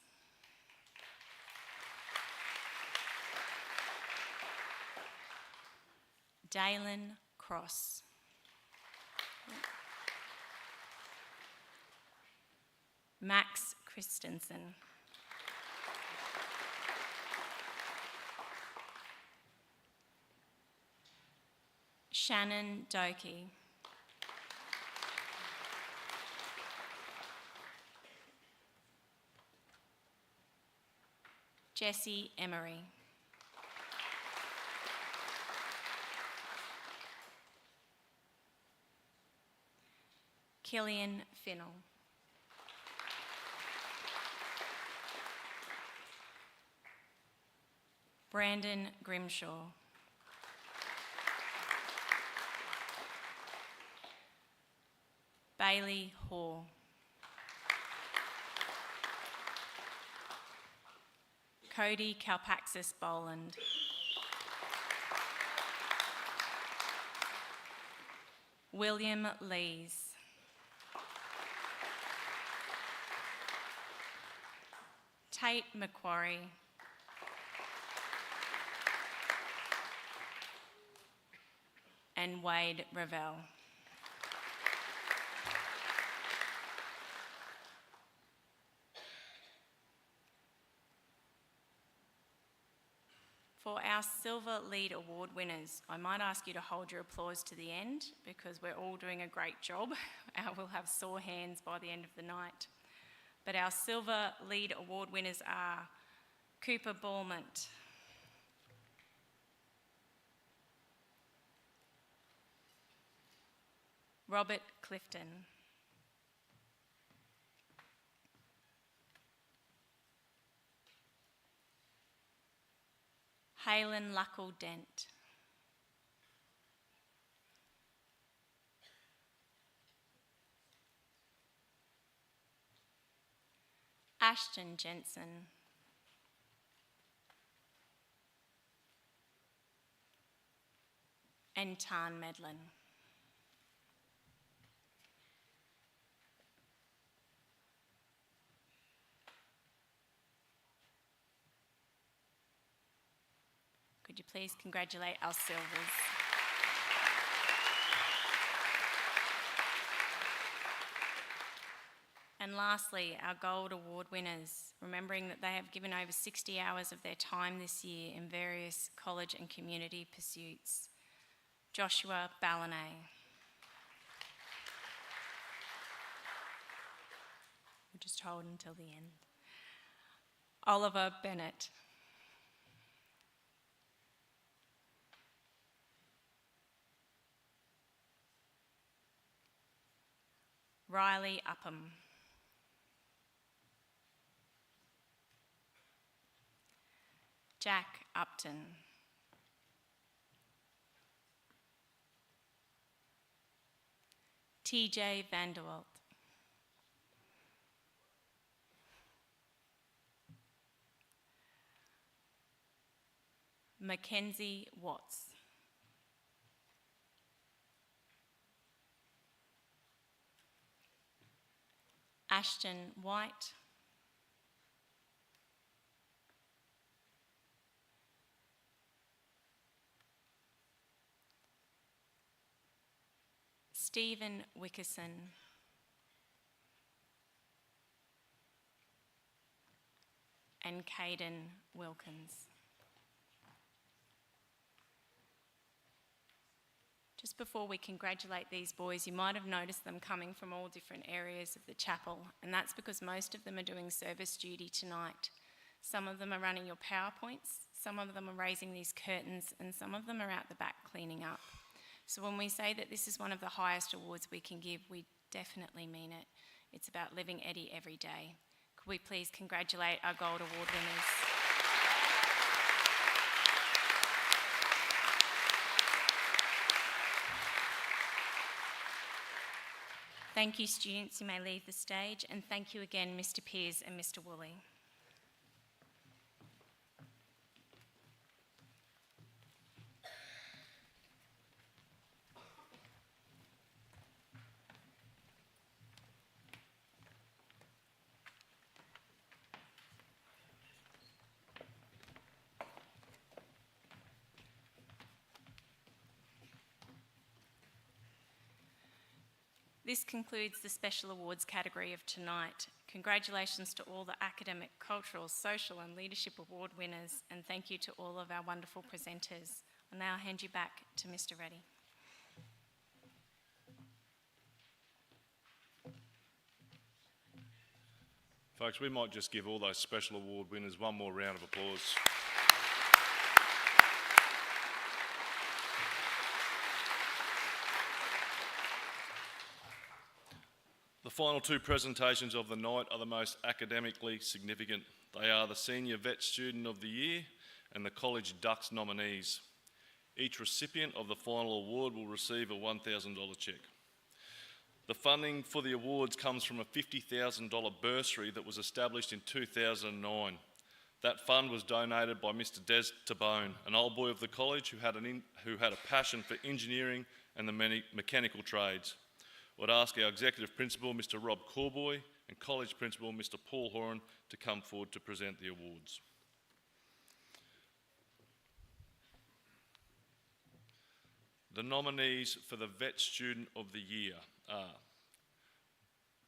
J: Dalen Cross, Max Christensen, Shannon Doki, Jessie Emery, Killian Finnell, Brandon Grimshaw, Bailey Hall, Cody Kalpaxis Boland, William Lees, Tate Macquarie, and Wade Ravel. For our Silver LEAD Award winners, I might ask you to hold your applause to the end because we're all doing a great job. We'll have sore hands by the end of the night. But our Silver LEAD Award winners are Cooper Ballment, Robert Clifton, Halen Luckle Dent, Ashton Jensen, and Tan Medlin. Could you please congratulate our silvers? And lastly, our Gold Award winners, remembering that they have given over 60 hours of their time this year in various college and community pursuits. Joshua Ballanay, we'll just hold until the end. Oliver Bennett, Riley Upham, Jack Upton, TJ Vanderwalt, Mackenzie Watts, Ashton White, Stephen Wickerson, and Caden Wilkins. Just before we congratulate these boys, you might have noticed them coming from all different areas of the chapel, and that's because most of them are doing service duty tonight. Some of them are running your PowerPoints, some of them are raising these curtains, and some of them are out the back cleaning up. So when we say that this is one of the highest awards we can give, we definitely mean it. It's about living Eddie every day. Could we please congratulate our Gold Award winners? Thank you, students. You may leave the stage, and thank you again, Mr. Pearce and Mr. Woolley. This concludes the Special Awards category of tonight. Congratulations to all the academic, cultural, social and leadership award winners, and thank you to all of our wonderful presenters. I'll now hand you back to Mr. Reddy.
A: Folks, we might just give all those special award winners one more round of applause. The final two presentations of the night are the most academically significant. They are the Senior Vet Student of the Year and the College Ducks nominees. Each recipient of the final award will receive a $1,000 cheque. The funding for the awards comes from a $50,000 bursary that was established in 2009. That fund was donated by Mr. Des Tabone, an old boy of the college who had a passion for engineering and the many mechanical trades. I would ask our Executive Principal, Mr. Rob Corboy, and College Principal, Mr. Paul Horan, to come forward to present the awards. The nominees for the Vet Student of the Year are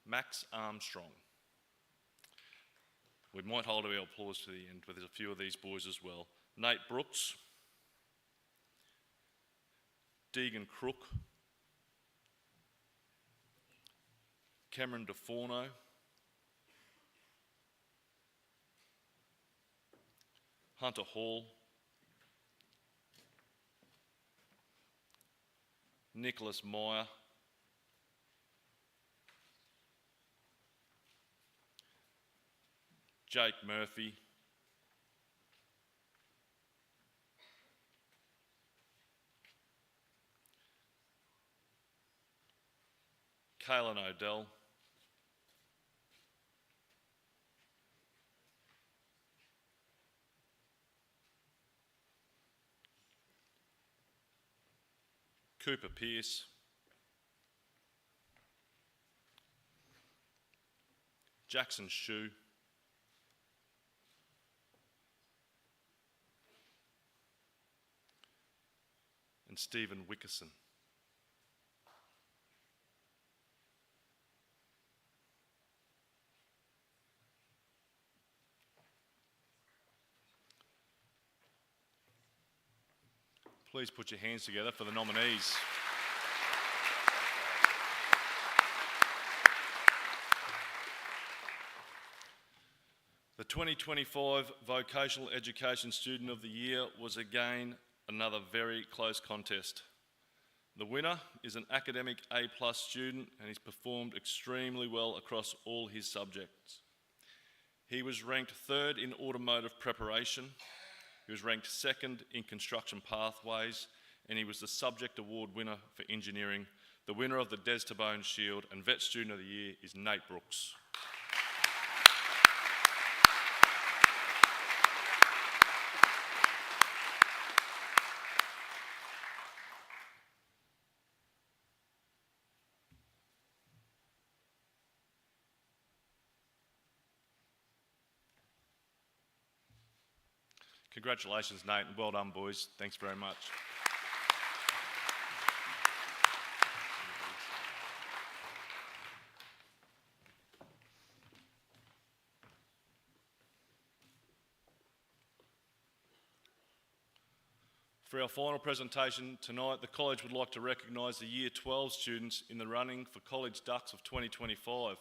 A: Max Armstrong. We might hold our applause to the end, but there's a few of these boys as well. Nate Brooks, Deegan Crook, Cameron DeForno, Hunter Hall, Nicholas Meyer, Jake Murphy, Kaylin Odell, Cooper Pearce, Jackson Shue, and Stephen Wickerson. Please put your hands together for the nominees. The 2025 Vocational Education Student of the Year was again another very close contest. The winner is an academic A+ student, and he's performed extremely well across all his subjects. He was ranked 3rd in automotive preparation. He was ranked 2nd in construction pathways, and he was the subject award winner for engineering. The winner of the Des Tabone Shield and Vet Student of the Year is Nate Brooks. Congratulations, Nate, and well done, boys. Thanks very much. For our final presentation tonight, the college would like to recognise the Year 12 students in the running for College Ducks of 2025.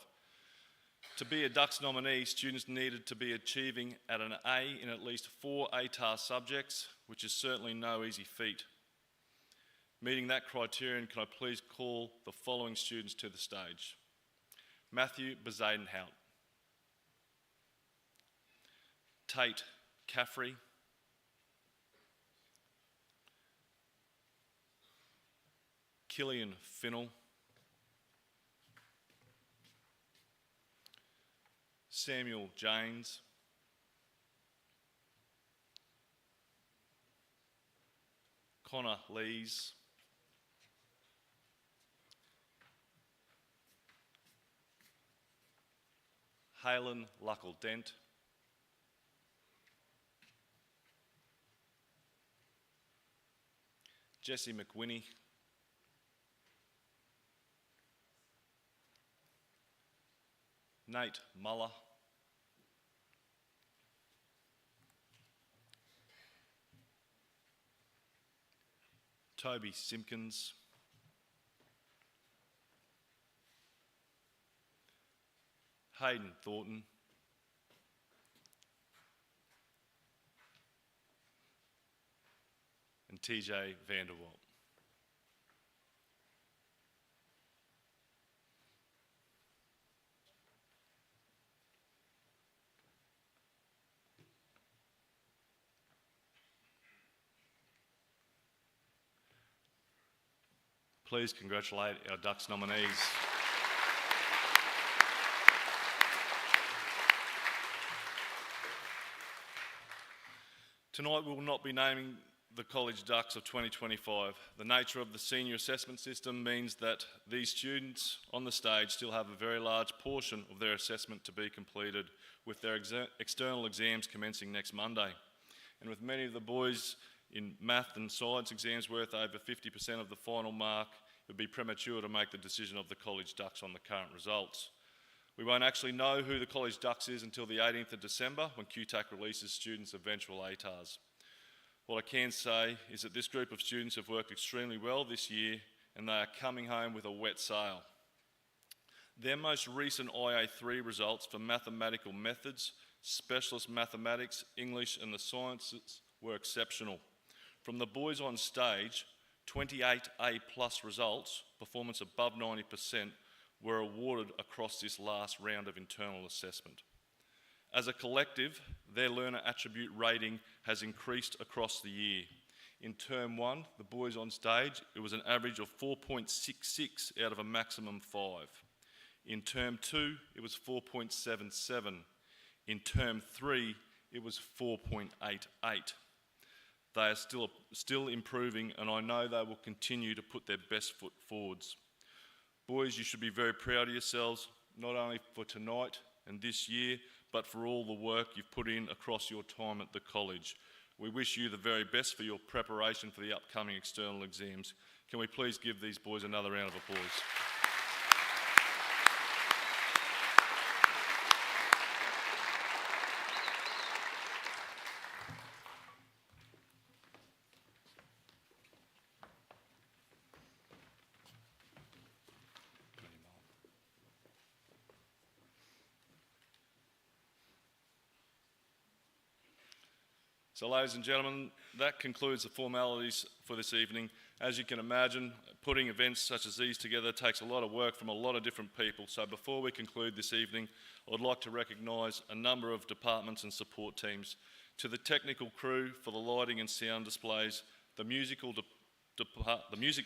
A: To be a Ducks nominee, students needed to be achieving at an A in at least 4 ATAR subjects, which is certainly no easy feat. Meeting that criterion, can I please call the following students to the stage? Matthew Bezadenhout, Tate Caffrey, Killian Finnell, Samuel James, Connor Lees, Halen Luckle-Dent, Jesse McWhinney, Nate Muller, Toby Simpkins, Hayden Thornton, and TJ Vanderwalt. Please congratulate our Ducks nominees. Tonight we will not be naming the College Ducks of 2025. The nature of the senior assessment system means that these students on the stage still have a very large portion of their assessment to be completed, with their external exams commencing next Monday. And with many of the boys in math and science exams worth over 50% of the final mark, it would be premature to make the decision of the College Ducks on the current results. We won't actually know who the College Ducks is until the 18th of December, when QTAC releases students' eventual ATARs. What I can say is that this group of students have worked extremely well this year, and they are coming home with a wet sail. Their most recent IA3 results for mathematical methods, specialist mathematics, English and the sciences were exceptional. From the boys on stage, 28 A+ results, performance above 90%, were awarded across this last round of internal assessment. As a collective, their learner attribute rating has increased across the year. In term 1, the boys on stage, it was an average of 4.66 out of a maximum 5. In term 2, it was 4.77. In term 3, it was 4.88. They are still improving, and I know they will continue to put their best foot forwards. Boys, you should be very proud of yourselves, not only for tonight and this year, but for all the work you've put in across your time at the college. We wish you the very best for your preparation for the upcoming external exams. Can we please give these boys another round of applause? So, ladies and gentlemen, that concludes the formalities for this evening. As you can imagine, putting events such as these together takes a lot of work from a lot of different people. So before we conclude this evening, I would like to recognise a number of departments and support teams. To the technical crew for the lighting and sound displays, the music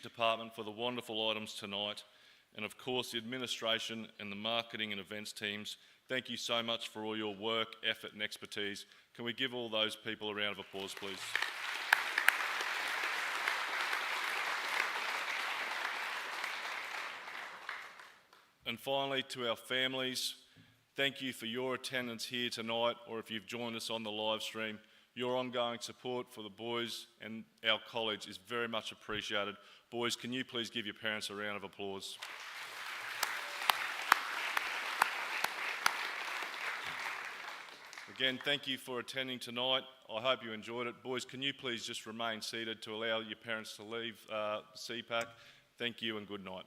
A: department for the wonderful items tonight, and of course the administration and the marketing and events teams. Thank you so much for all your work, effort and expertise. Can we give all those people a round of applause, please? And finally, to our families, thank you for your attendance here tonight, or if you've joined us on the live stream. Your ongoing support for the boys and our college is very much appreciated. Boys, can you please give your parents a round of applause? Again, thank you for attending tonight. I hope you enjoyed it. Boys, can you please just remain seated to allow your parents to leave CPAC? Thank you and good night.